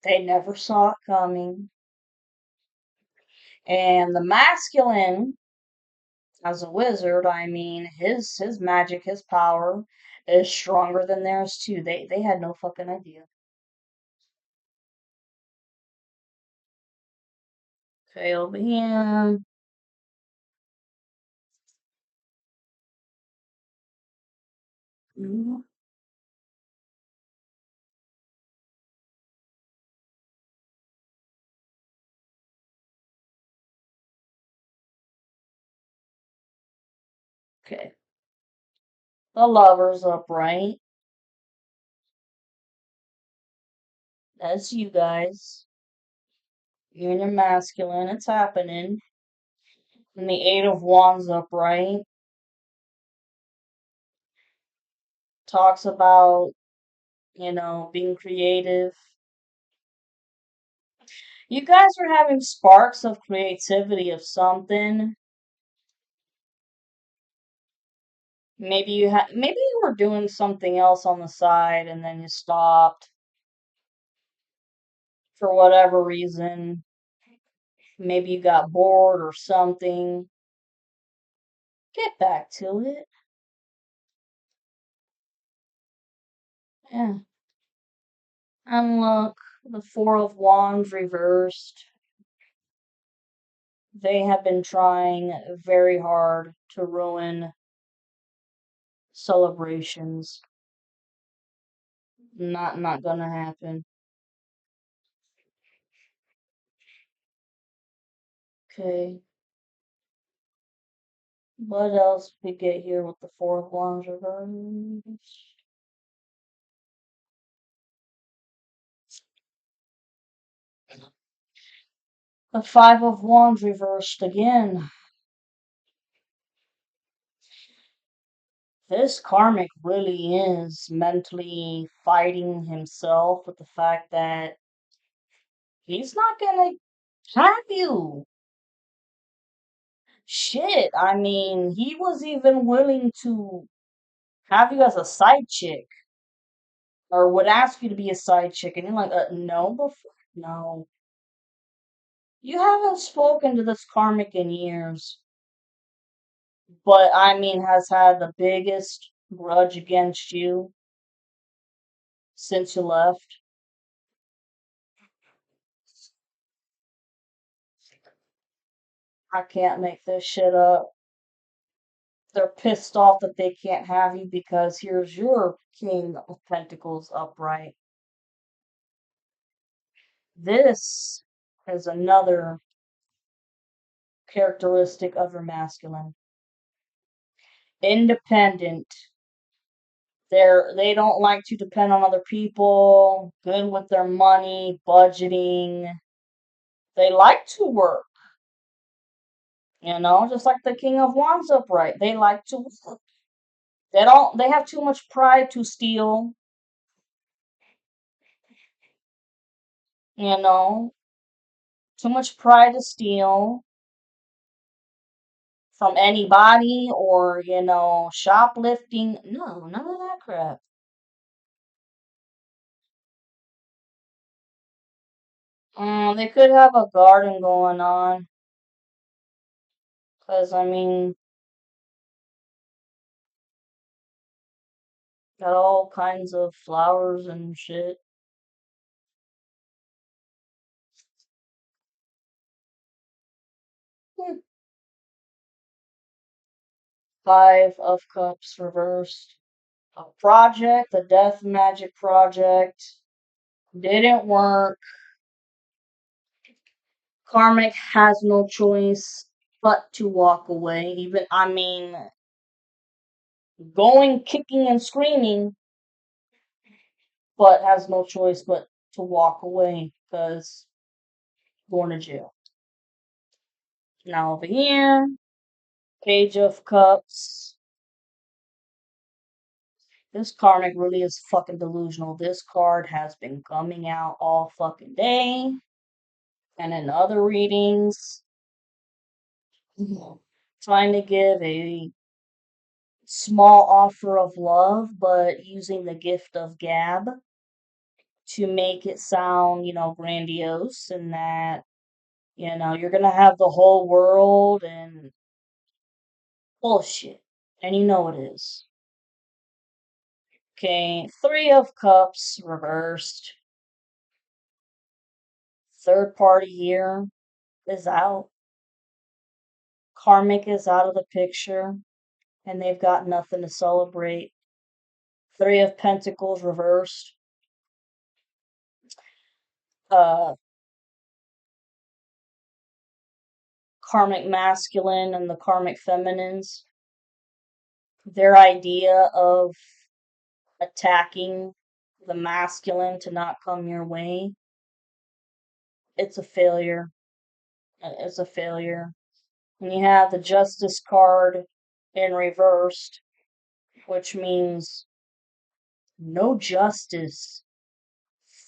They never saw it coming. And the masculine, as a wizard, I mean, his magic, his power is stronger than theirs too. They had no fucking idea. Okay, over here. Mhm. Okay. The lover's upright. That's you guys. You and your masculine. It's happening. And the Eight of Wands upright talks about, being creative. You guys are having sparks of creativity of something. Maybe you were doing something else on the side and then you stopped for whatever reason. Maybe you got bored or something. Get back to it. Yeah. And look, the Four of Wands reversed. They have been trying very hard to ruin celebrations. Not gonna happen. Okay. What else we get here with the Four of Wands reversed? The Five of Wands reversed again. This karmic really is mentally fighting himself with the fact that he's not gonna have you. Shit, I mean, he was even willing to have you as a side chick, or would ask you to be a side chick, and you're like, no, before, no. You haven't spoken to this karmic in years, but I mean, has had the biggest grudge against you since you left. I can't make this shit up. They're pissed off that they can't have you because here's your King of Pentacles upright. This is another characteristic of your masculine. Independent. They don't like to depend on other people, good with their money, budgeting. They like to work, just like the King of Wands upright. They like to work. They have too much pride to steal, you know, too much pride to steal from anybody or, shoplifting. No, none of that crap. They could have a garden going on. Because, I mean, Got all kinds of flowers and shit. Hmm. Five of Cups reversed. A project, a death magic project, didn't work. Karmic has no choice but to walk away. Even, I mean, going, kicking, and screaming, but has no choice but to walk away because going to jail. Now over here, Page of Cups. This karmic really is fucking delusional. This card has been coming out all fucking day. And in other readings, trying to give a small offer of love, but using the gift of gab to make it sound, grandiose and that, you're gonna have the whole world and bullshit. And you know it is. Okay, Three of Cups reversed. Third party here is out. Karmic is out of the picture, and they've got nothing to celebrate. Three of Pentacles reversed. Uh, Karmic masculine and the karmic feminines. Their idea of attacking the masculine to not come your way, it's a failure. It's a failure. And you have the Justice card in reversed, which means no justice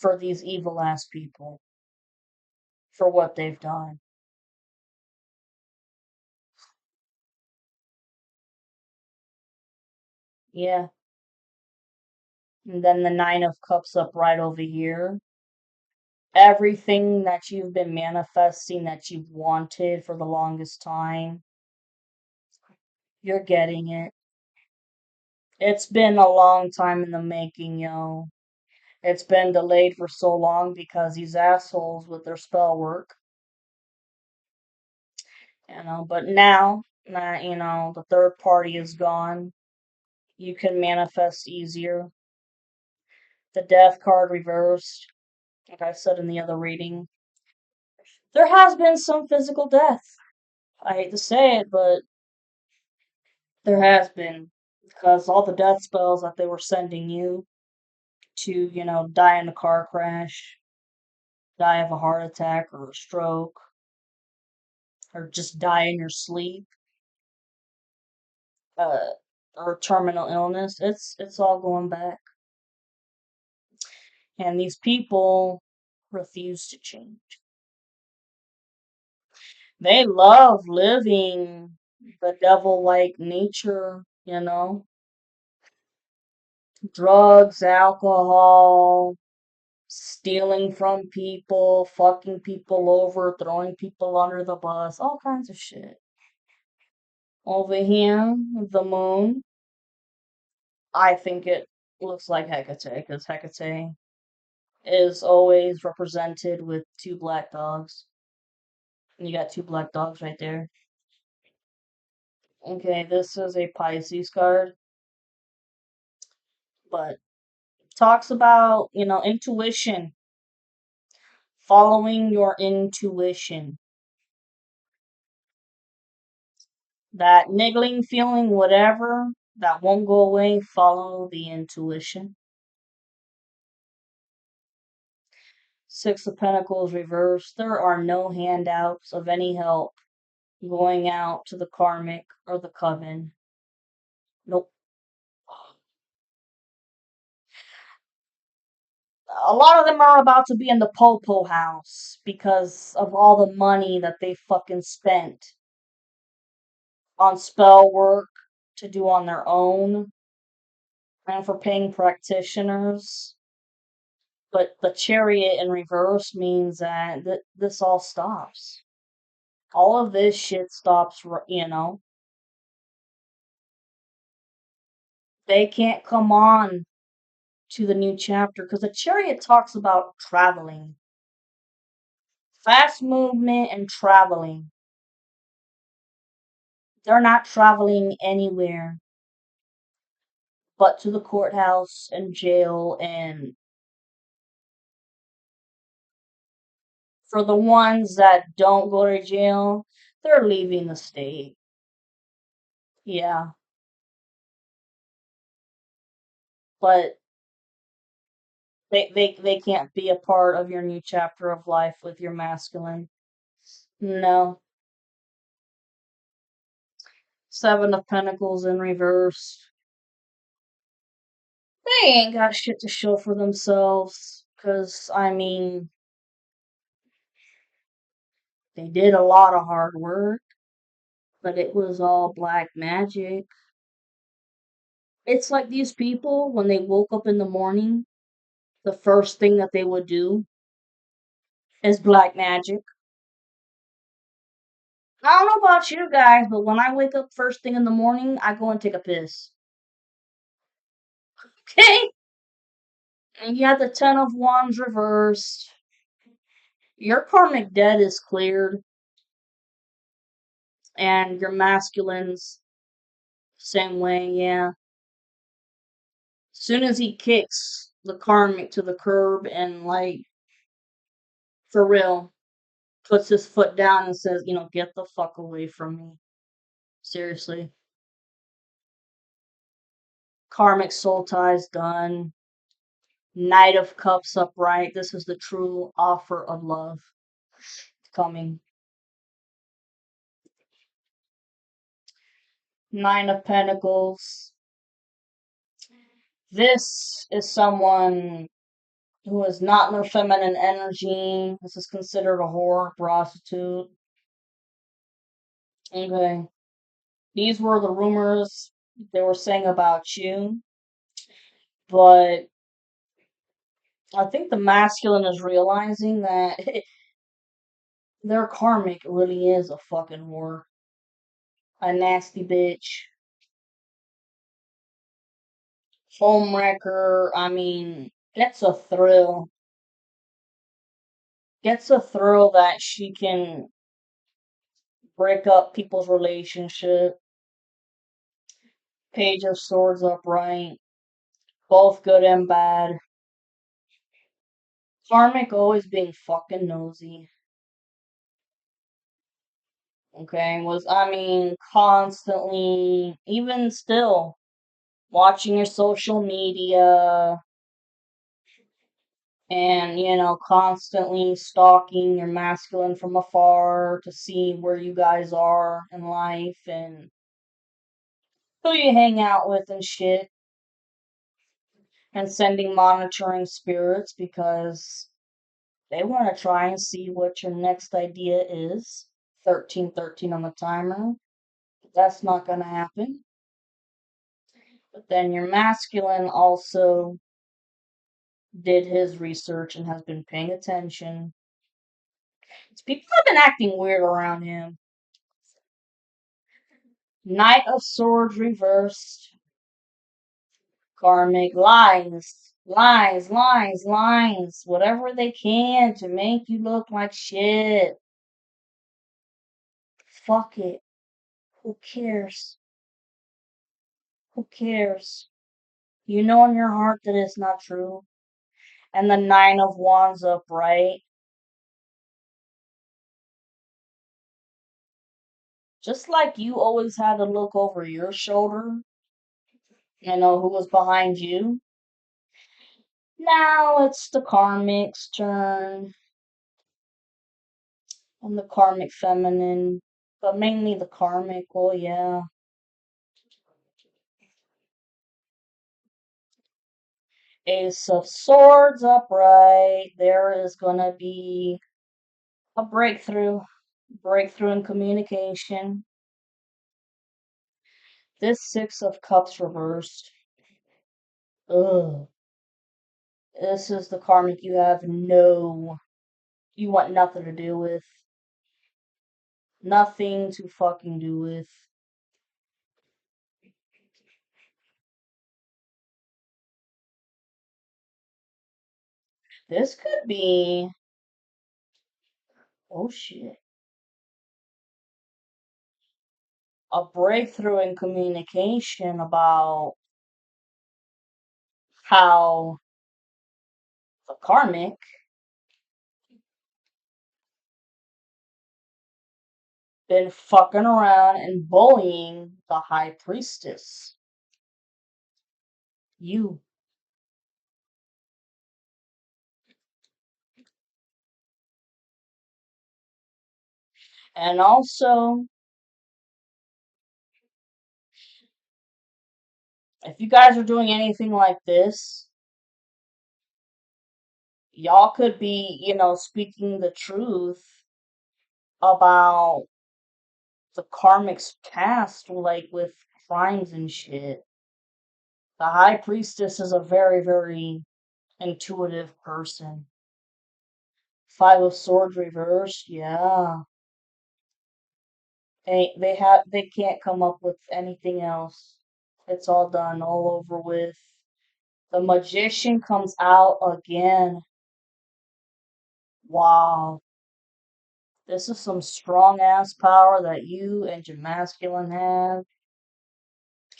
for these evil ass people for what they've done. Yeah. And then the Nine of Cups up right over here. Everything that you've been manifesting that you've wanted for the longest time, you're getting it. It's been a long time in the making, yo. It's been delayed for so long because these assholes with their spell work, but now that, the third party is gone, you can manifest easier. The Death card reversed, like I said in the other reading. There has been some physical death. I hate to say it, but there has been. Because all the death spells that they were sending you to, die in a car crash, die of a heart attack or a stroke, or just die in your sleep, uh, or terminal illness, it's all going back. And these people refuse to change. They love living the devil-like nature, drugs, alcohol, stealing from people, fucking people over, throwing people under the bus, all kinds of shit. Over here, the moon, I think it looks like Hecate, because Hecate is always represented with two black dogs. And you got two black dogs right there. Okay, this is a Pisces card, but talks about, intuition, following your intuition. That niggling feeling, whatever, that won't go away, follow the intuition. Six of Pentacles reversed. There are no handouts of any help going out to the karmic or the coven. Nope. A lot of them are about to be in the Popo house because of all the money that they fucking spent on spell work to do on their own and for paying practitioners. But the Chariot in reverse means that this all stops. All of this shit stops, They can't come on to the new chapter because the chariot talks about traveling, fast movement, and traveling. They're not traveling anywhere but to the courthouse and jail. And for the ones that don't go to jail, they're leaving the state. Yeah, but they can't be a part of your new chapter of life with your masculine. No. Seven of Pentacles in reverse. They ain't got shit to show for themselves. Cause I mean, they did a lot of hard work, but it was all black magic. It's like these people, when they woke up in the morning, the first thing that they would do is black magic. I don't know about you guys, but when I wake up first thing in the morning, I go and take a piss. Okay? And you have the Ten of Wands reversed. Your karmic debt is cleared, and your masculine's same way, yeah. Soon as he kicks the karmic to the curb and, like, for real, puts his foot down and says, get the fuck away from me. Seriously. Karmic soul ties done. Knight of Cups upright. This is the true offer of love coming. Nine of Pentacles. This is someone who is not in their feminine energy. This is considered a whore, prostitute. Okay. These were the rumors they were saying about you, but I think the masculine is realizing that their karmic really is a fucking whore. A nasty bitch. Homewrecker. I mean, gets a thrill. Gets a thrill that she can break up people's relationship. Page of Swords upright. Both good and bad. Karmic always being fucking nosy. Okay, was, I mean, constantly, even still, watching your social media and, constantly stalking your masculine from afar to see where you guys are in life and who you hang out with and shit, and sending monitoring spirits because they want to try and see what your next idea is. 1313 on the timer. That's not going to happen. But then your masculine also did his research and has been paying attention. People have been acting weird around him. Knight of Swords reversed. Karmic lies. Lies, lies, lies. Whatever they can to make you look like shit. Fuck it. Who cares? Who cares? You know in your heart that it's not true. And the Nine of Wands upright. Just like you always had to look over your shoulder, who was behind you. Now it's the karmic's turn. And the karmic feminine. But mainly the karmic, oh yeah. Ace of Swords upright. There is gonna be a breakthrough. Breakthrough in communication. This Six of Cups reversed. Ugh. This is the karmic you want nothing to do with. Nothing to fucking do with. This could be, oh shit, a breakthrough in communication about how the karmic been fucking around and bullying the high priestess. You. And also, if you guys are doing anything like this, y'all could be, speaking the truth about the karmic's past, like with crimes and shit. The high priestess is a very, very intuitive person. Five of Swords reversed, yeah. They can't come up with anything else. It's all done, all over with. The magician comes out again. Wow. This is some strong ass power that you and your masculine have.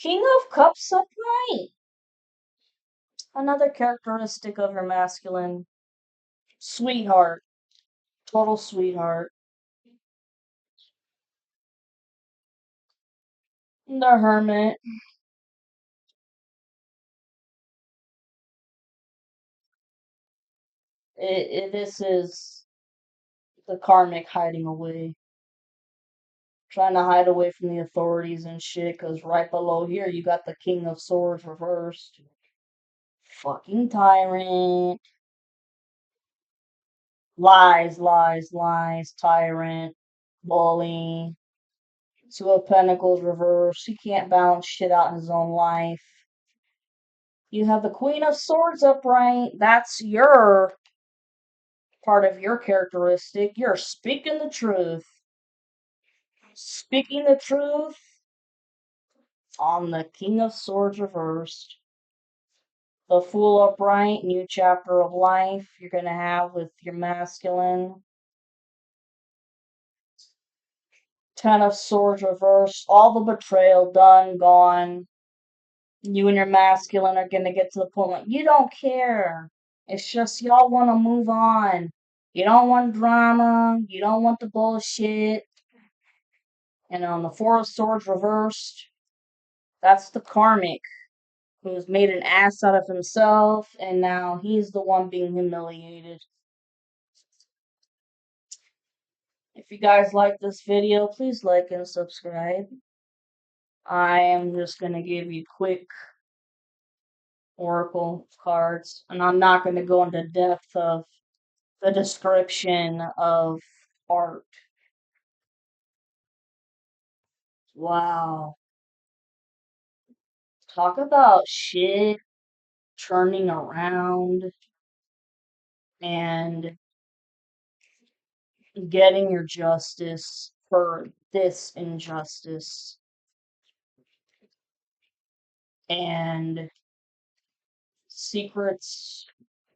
King of Cups upright. Another characteristic of your masculine. Sweetheart. Total sweetheart. The Hermit. This is the karmic hiding away. Trying to hide away from the authorities and shit, because right below here you got the King of Swords reversed. Fucking tyrant. Lies, lies, lies. Tyrant. Bully. Two of Pentacles reversed. He can't balance shit out in his own life. You have the Queen of Swords upright. That's your part of your characteristic. You're speaking the truth. Speaking the truth on the King of Swords reversed. The Fool upright, new chapter of life you're going to have with your masculine. Ten of Swords reversed, all the betrayal done, gone. You and your masculine are going to get to the point like, you don't care. It's just y'all want to move on. You don't want drama. You don't want the bullshit. And on the Four of Swords reversed, that's the karmic who's made an ass out of himself, and now he's the one being humiliated. If you guys like this video, please like and subscribe. I am just going to give you quick oracle cards, and I'm not going to go into depth of the description of art. Wow. Talk about shit turning around and getting your justice for this injustice. And secrets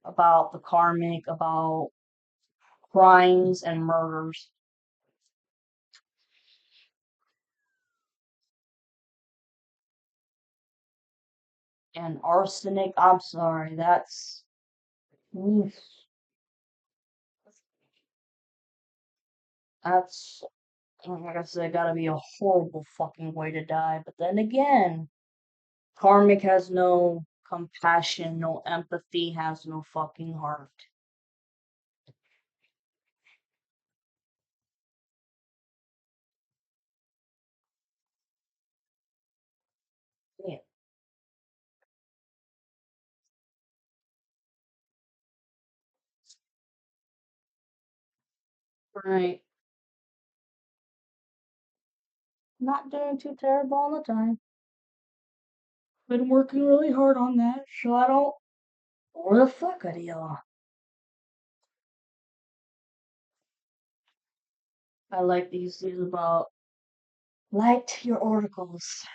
about the karmic, about crimes and murders. And arsenic, I'm sorry, oof, that's, like I said, gotta be a horrible fucking way to die. But then again, karmic has no compassion, no empathy, has no fucking heart. Yeah, right. Not doing too terrible all the time. Been working really hard on that, so I don't bore the fuck out of y'all. I like these about light your oracles.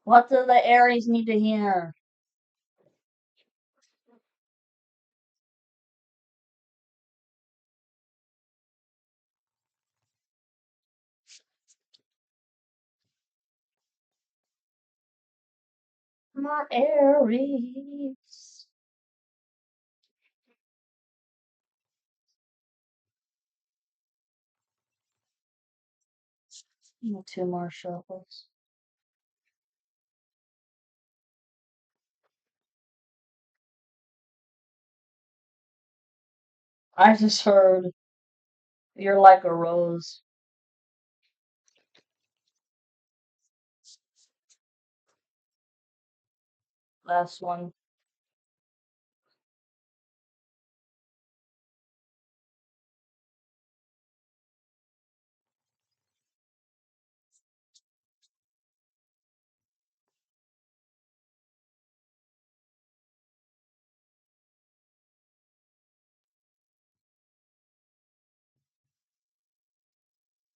What do the Aries need to hear? My Aries. Two more shuffles. I just heard you're like a rose. Last one.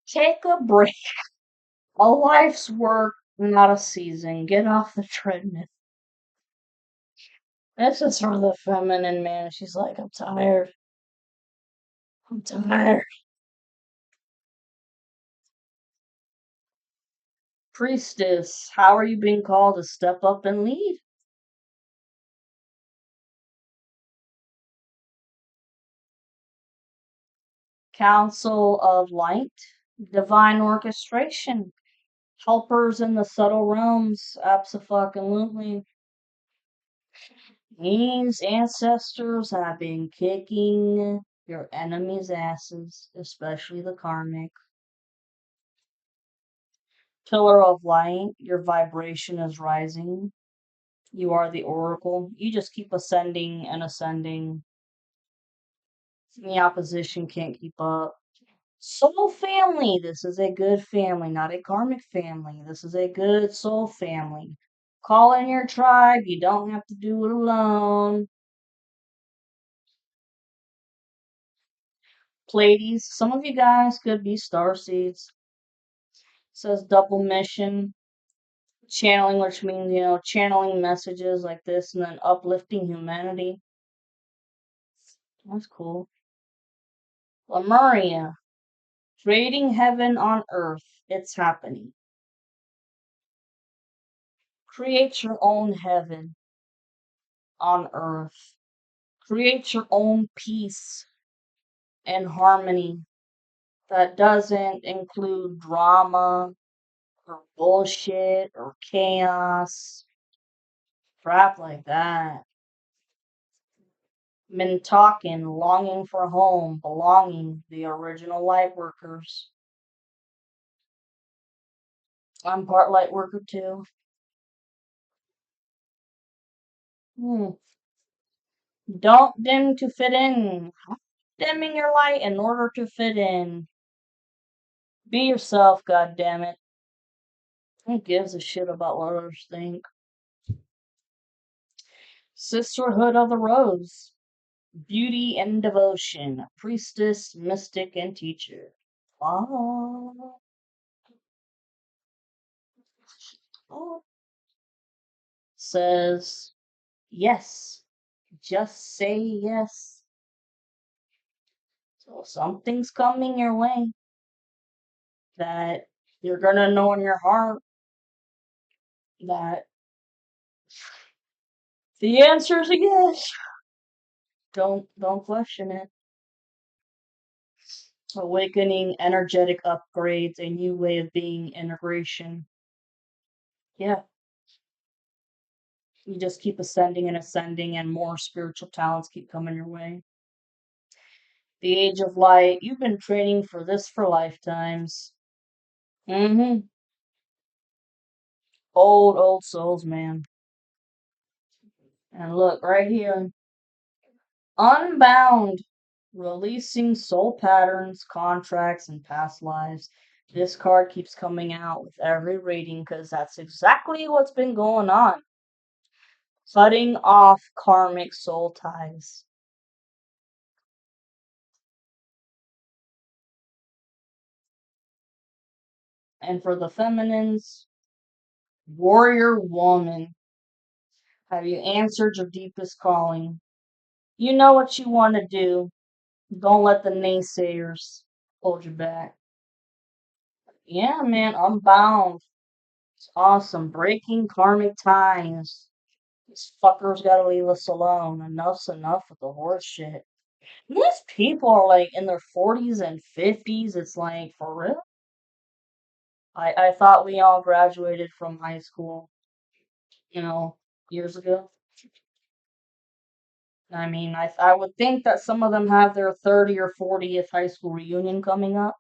Take a break. A life's work, not a season. Get off the treadmill. This is for the feminine man. She's like, I'm tired. I'm tired. Priestess, how are you being called to step up and lead? Council of Light, divine orchestration, helpers in the subtle realms, abso-fucking-lutely. These ancestors have been kicking your enemies' asses, especially the karmic. Pillar of Light, your vibration is rising. You are the oracle. You just keep ascending and ascending. The opposition can't keep up. Soul family. This is a good family, not a karmic family. This is a good soul family. Call in your tribe. You don't have to do it alone. Pleiades. Some of you guys could be star seeds. Says double mission. Channeling, which means, channeling messages like this and then uplifting humanity. That's cool. Lemuria. Creating heaven on earth. It's happening. Create your own heaven on earth. Create your own peace and harmony that doesn't include drama or bullshit or chaos, crap like that. Been talking, longing for home, belonging, the original light workers. I'm part light worker too. Hmm. Don't dim to fit in. Dimming your light in order to fit in. Be yourself, goddammit. Who gives a shit about what others think? Sisterhood of the Rose. Beauty and devotion. Priestess, mystic, and teacher. Oh, oh. Says, yes. Just say yes. So something's coming your way that you're gonna know in your heart that the answer is a yes. Don't question it. Awakening, energetic upgrades, a new way of being, integration. Yeah, you just keep ascending, and more spiritual talents keep coming your way. The Age of Light, you've been training for this for lifetimes. Mm-hmm. Old souls, man. And look, right here. Unbound. Releasing soul patterns, contracts, and past lives. This card keeps coming out with every reading because that's exactly what's been going on. Cutting off karmic soul ties. And for the feminines, warrior woman. Have you answered your deepest calling? You know what you want to do. Don't let the naysayers hold you back. Yeah, man, unbound. It's awesome. Breaking karmic ties. These fuckers gotta leave us alone. Enough's enough with the horse shit. These people are like in their 40s and 50s. It's like, for real? I thought we all graduated from high school, you know, years ago. I mean, I would think that some of them have their 30 or 40th high school reunion coming up.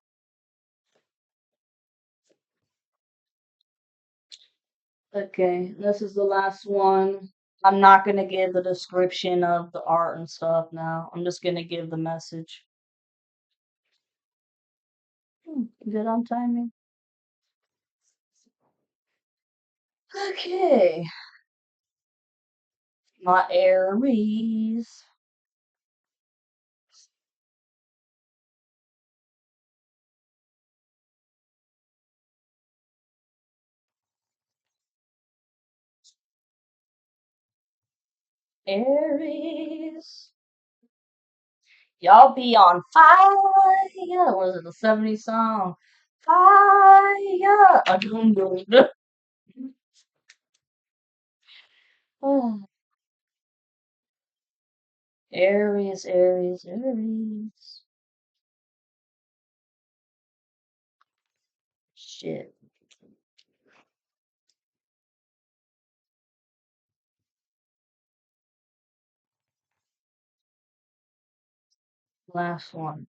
Okay, this is the last one. I'm not gonna give the description of the art and stuff now. I'm just gonna give the message. Good on timing. Okay, my Aries. Aries. Y'all be on fire. Was it the 70s song? Fire. Dum, dum, dum. Oh, Aries, Aries, Aries. Shit. Last one.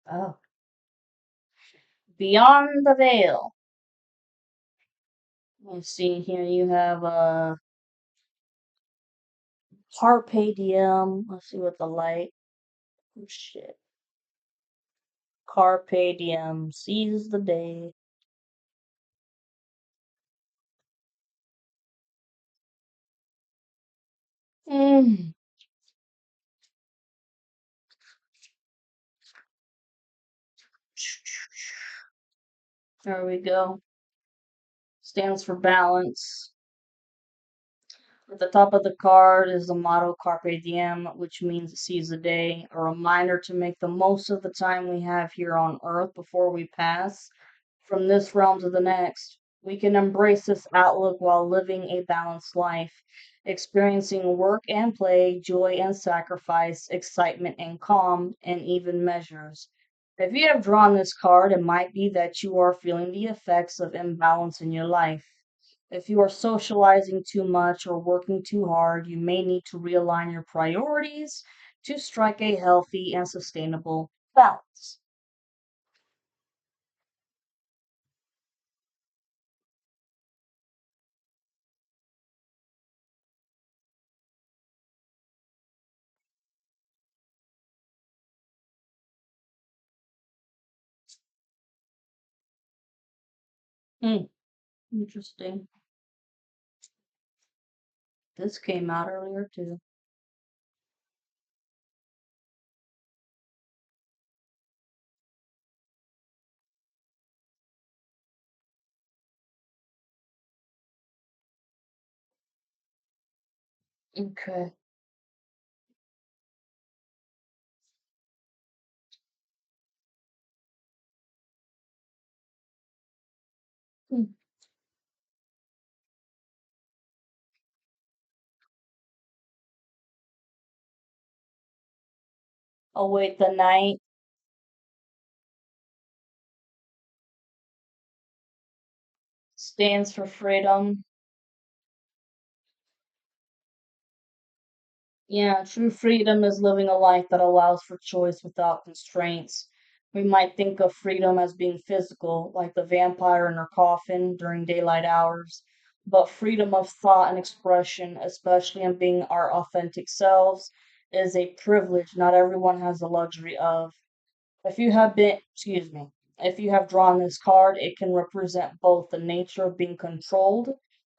Oh. Beyond the Veil. Let's see here. You have Carpe Diem. Let's see what the light. Oh shit. Carpe Diem. Seize the day. Mm. There we go. Stands for balance. At the top of the card is the motto Carpe Diem, which means seize the day, a reminder to make the most of the time we have here on Earth before we pass from this realm to the next. We can embrace this outlook while living a balanced life, experiencing work and play, joy and sacrifice, excitement and calm, and even measures. If you have drawn this card, it might be that you are feeling the effects of imbalance in your life. If you are socializing too much or working too hard, you may need to realign your priorities to strike a healthy and sustainable balance. Hmm, interesting. This came out earlier too. Okay. Hmm. Await the night stands for freedom. Yeah, true freedom is living a life that allows for choice without constraints. We might think of freedom as being physical, like the vampire in her coffin during daylight hours, but freedom of thought and expression, especially in being our authentic selves, is a privilege not everyone has the luxury of. If you have drawn this card, it can represent both the nature of being controlled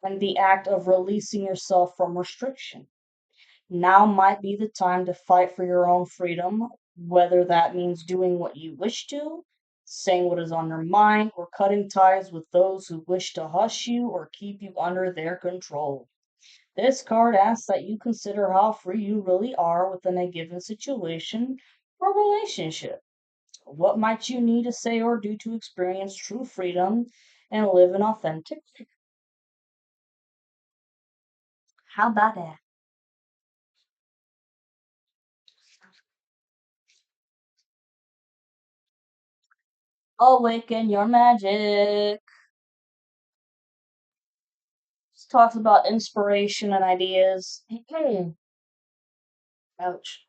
and the act of releasing yourself from restriction. Now might be the time to fight for your own freedom, whether that means doing what you wish to, saying what is on your mind, or cutting ties with those who wish to hush you or keep you under their control. This card asks that you consider how free you really are within a given situation or relationship. What might you need to say or do to experience true freedom and live an authentic? How about that? Awaken your magic. This talks about inspiration and ideas. Ouch.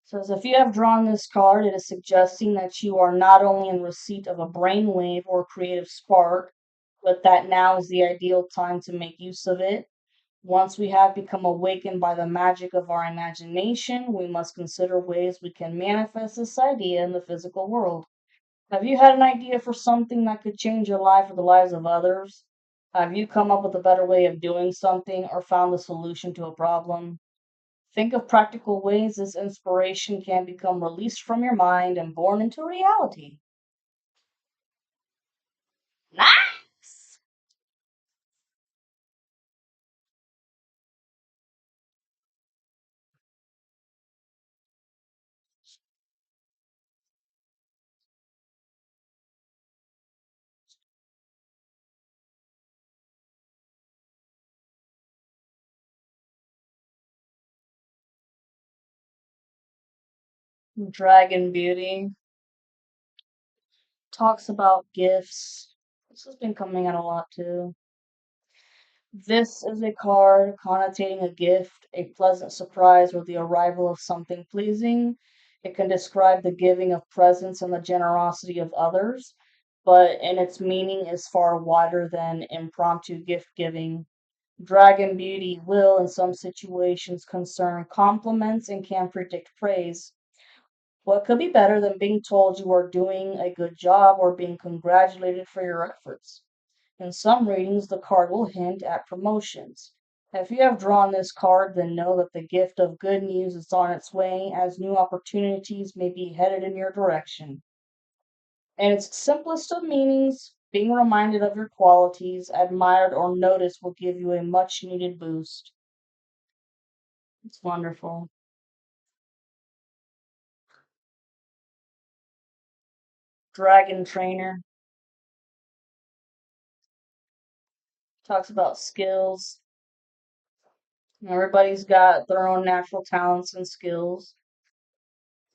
Says if you have drawn this card, it is suggesting that you are not only in receipt of a brainwave or creative spark, but that now is the ideal time to make use of it. Once we have become awakened by the magic of our imagination, we must consider ways we can manifest this idea in the physical world. Have you had an idea for something that could change your life or the lives of others? Have you come up with a better way of doing something or found a solution to a problem? Think of practical ways this inspiration can become released from your mind and born into reality. Nice! Dragon Beauty talks about gifts. This has been coming out a lot too. This is a card connotating a gift, a pleasant surprise, or the arrival of something pleasing. It can describe the giving of presents and the generosity of others, but in its meaning is far wider than impromptu gift giving. Dragon Beauty will, in some situations, concern compliments and can predict praise. What could be better than being told you are doing a good job or being congratulated for your efforts? In some readings, the card will hint at promotions. If you have drawn this card, then know that the gift of good news is on its way, as new opportunities may be headed in your direction. In its simplest of meanings, being reminded of your qualities, admired or noticed, will give you a much needed boost. It's wonderful. Dragon Trainer talks about skills. Everybody's got their own natural talents and skills.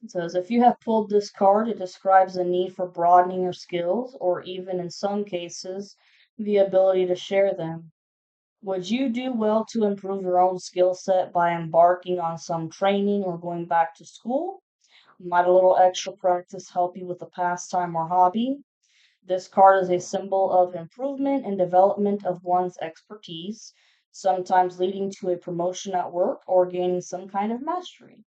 It says if you have pulled this card, it describes the need for broadening your skills, or even in some cases, the ability to share them. Would you do well to improve your own skill set by embarking on some training or going back to school? Might a little extra practice help you with a pastime or hobby? This card is a symbol of improvement and development of one's expertise, sometimes leading to a promotion at work or gaining some kind of mastery.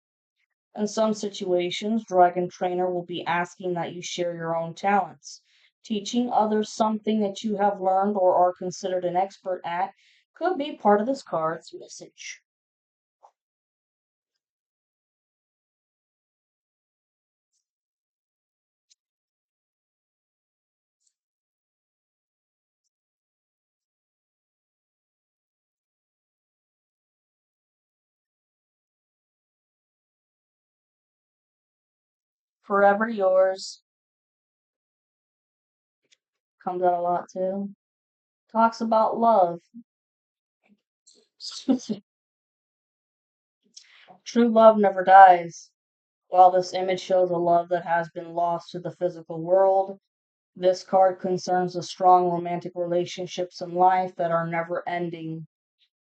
In some situations, Dragon Trainer will be asking that you share your own talents. Teaching others something that you have learned or are considered an expert at could be part of this card's message. Forever Yours comes out a lot too. Talks about love. True love never dies. While this image shows a love that has been lost to the physical world, this card concerns the strong romantic relationships in life that are never ending,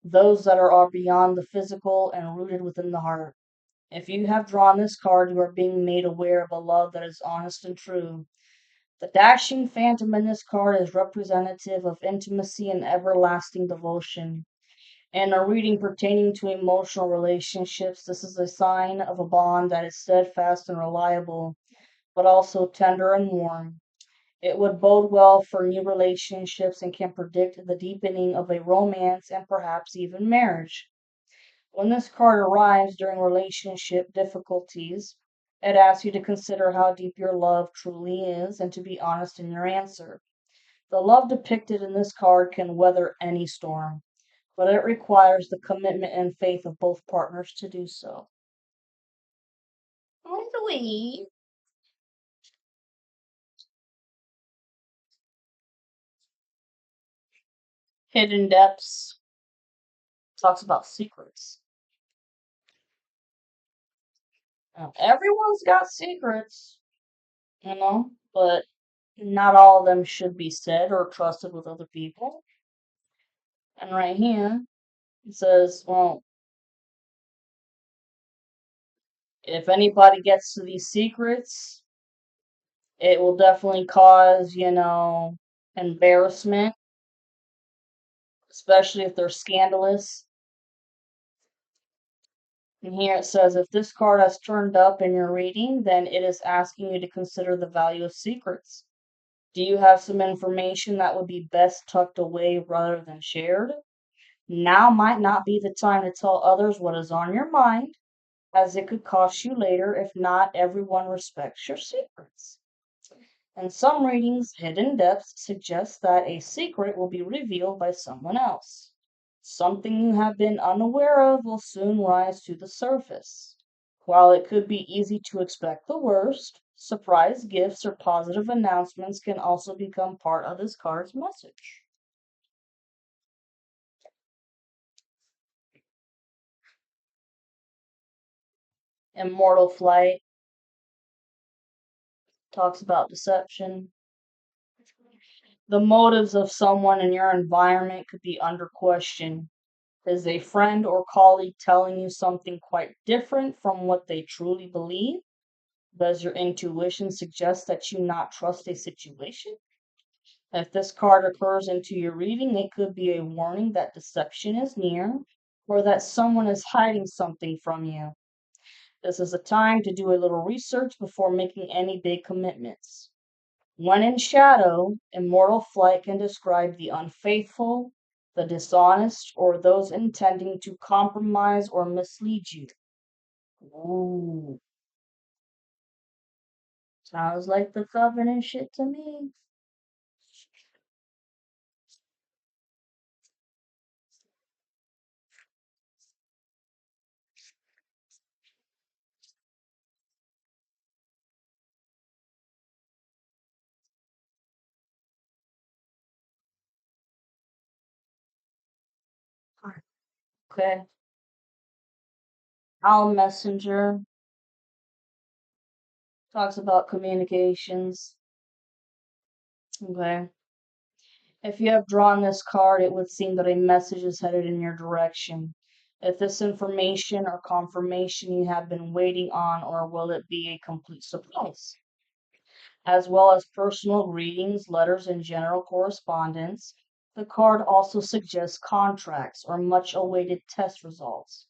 those that are beyond the physical and rooted within the heart. If you have drawn this card, you are being made aware of a love that is honest and true. The dashing phantom in this card is representative of intimacy and everlasting devotion. In a reading pertaining to emotional relationships, this is a sign of a bond that is steadfast and reliable, but also tender and warm. It would bode well for new relationships and can predict the deepening of a romance and perhaps even marriage. When this card arrives during relationship difficulties, It asks you to consider how deep your love truly is and to be honest in your answer. The love depicted in this card can weather any storm, but it requires the commitment and faith of both partners to do so. Sweet. Hidden Depths talks about secrets. Everyone's got secrets, but not all of them should be said or trusted with other people. And right here, it says, well, if anybody gets to these secrets, it will definitely cause, embarrassment, especially if they're scandalous. And here it says, if this card has turned up in your reading, then it is asking you to consider the value of secrets. Do you have some information that would be best tucked away rather than shared? Now might not be the time to tell others what is on your mind, as it could cost you later if not everyone respects your secrets. In some readings, hidden depths suggest that a secret will be revealed by someone else. Something you have been unaware of will soon rise to the surface. While it could be easy to expect the worst, surprise gifts or positive announcements can also become part of this card's message. Immortal Flight talks about deception. The motives of someone in your environment could be under question. Is a friend or colleague telling you something quite different from what they truly believe? Does your intuition suggest that you not trust a situation? If this card occurs into your reading, it could be a warning that deception is near or that someone is hiding something from you. This is a time to do a little research before making any big commitments. When in shadow, immortal flight can describe the unfaithful, the dishonest, or those intending to compromise or mislead you. Ooh, sounds like the covenant shit to me. Okay. Owl Messenger talks about communications. Okay. If you have drawn this card, it would seem that a message is headed in your direction. If this information or confirmation you have been waiting on, or will it be a complete surprise? As well as personal greetings, letters, and general correspondence, the card also suggests contracts or much awaited test results.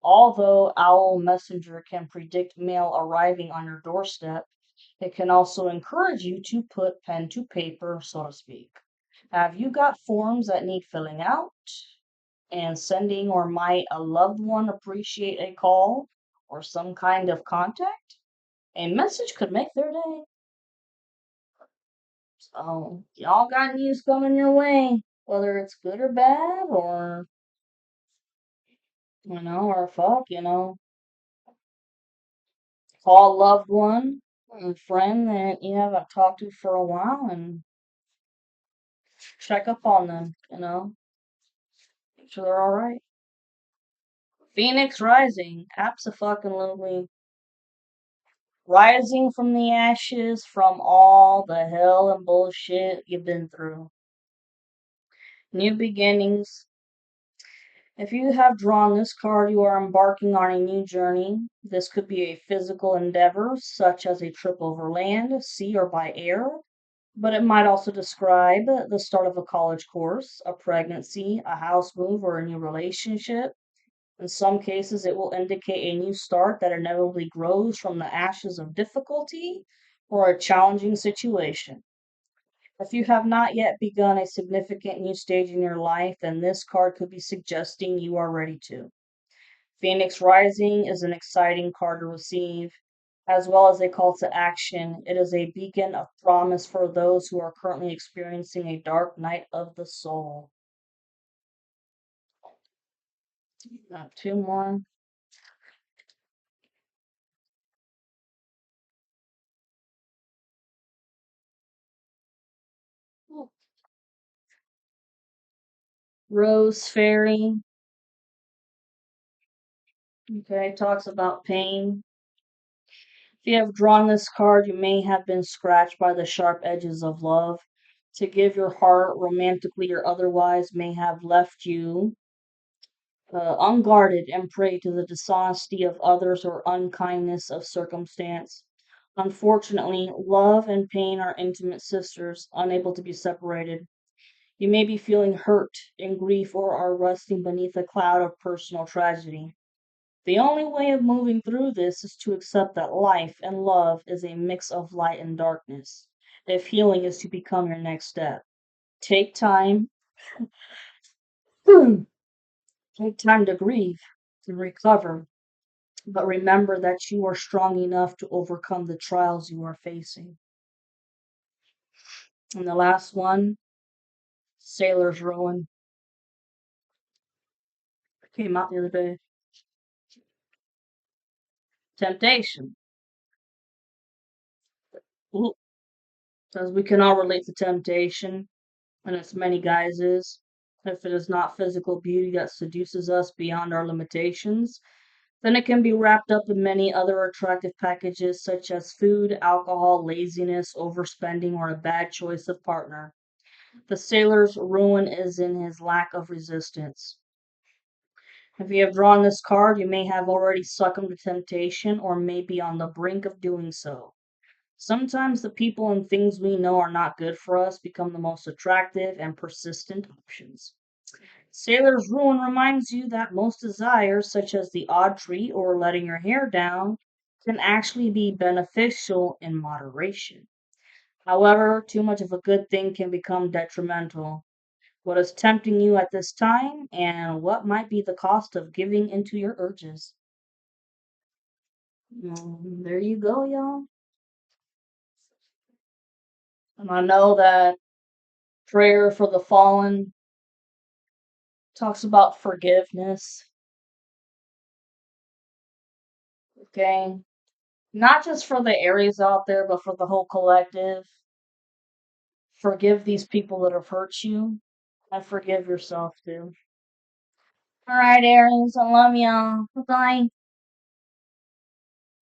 Although Owl Messenger can predict mail arriving on your doorstep, it can also encourage you to put pen to paper, so to speak. Have you got forms that need filling out and sending, or might a loved one appreciate a call or some kind of contact? A message could make their day. So, y'all got news coming your way, whether it's good or bad, or, or fuck, call a loved one, a friend that you haven't talked to for a while and check up on them, make sure they're all right. Phoenix Rising, abso-fucking-lutely. Rising from the ashes from all the hell and bullshit you've been through. New beginnings. If you have drawn this card, you are embarking on a new journey. This could be a physical endeavor, such as a trip over land, sea, or by air, but it might also describe the start of a college course, a pregnancy, a house move, or a new relationship. In some cases, it will indicate a new start that inevitably grows from the ashes of difficulty or a challenging situation. If you have not yet begun a significant new stage in your life, then this card could be suggesting you are ready to. Phoenix Rising is an exciting card to receive. as well as a call to action. It is a beacon of promise for those who are currently experiencing a dark night of the soul. Two more. Rose Fairy. Okay, talks about pain. If you have drawn this card, you may have been scratched by the sharp edges of love. To give your heart, romantically or otherwise, may have left you unguarded and prey to the dishonesty of others or unkindness of circumstance. Unfortunately, love and pain are intimate sisters, unable to be separated. You may be feeling hurt, in grief, or are resting beneath a cloud of personal tragedy. The only way of moving through this is to accept that life and love is a mix of light and darkness. If healing is to become your next step, take time, take time to grieve, to recover, but remember that you are strong enough to overcome the trials you are facing. And the last one, Sailor's Ruin, came out the other day. Temptation. Because we can all relate to temptation in its many guises. If it is not physical beauty that seduces us beyond our limitations, then it can be wrapped up in many other attractive packages such as food, alcohol, laziness, overspending, or a bad choice of partner. The sailor's ruin is in his lack of resistance. If you have drawn this card, you may have already succumbed to temptation or may be on the brink of doing so. Sometimes the people and things we know are not good for us become the most attractive and persistent options. Sailor's Ruin reminds you that most desires, such as the odd treat or letting your hair down, can actually be beneficial in moderation. However, too much of a good thing can become detrimental. What is tempting you at this time, and what might be the cost of giving into your urges? There you go, y'all. And I know that prayer for the fallen talks about forgiveness, okay? Not just for the Aries out there, but for the whole collective. Forgive these people that have hurt you and forgive yourself too. All right, Aries, I love y'all. Bye bye.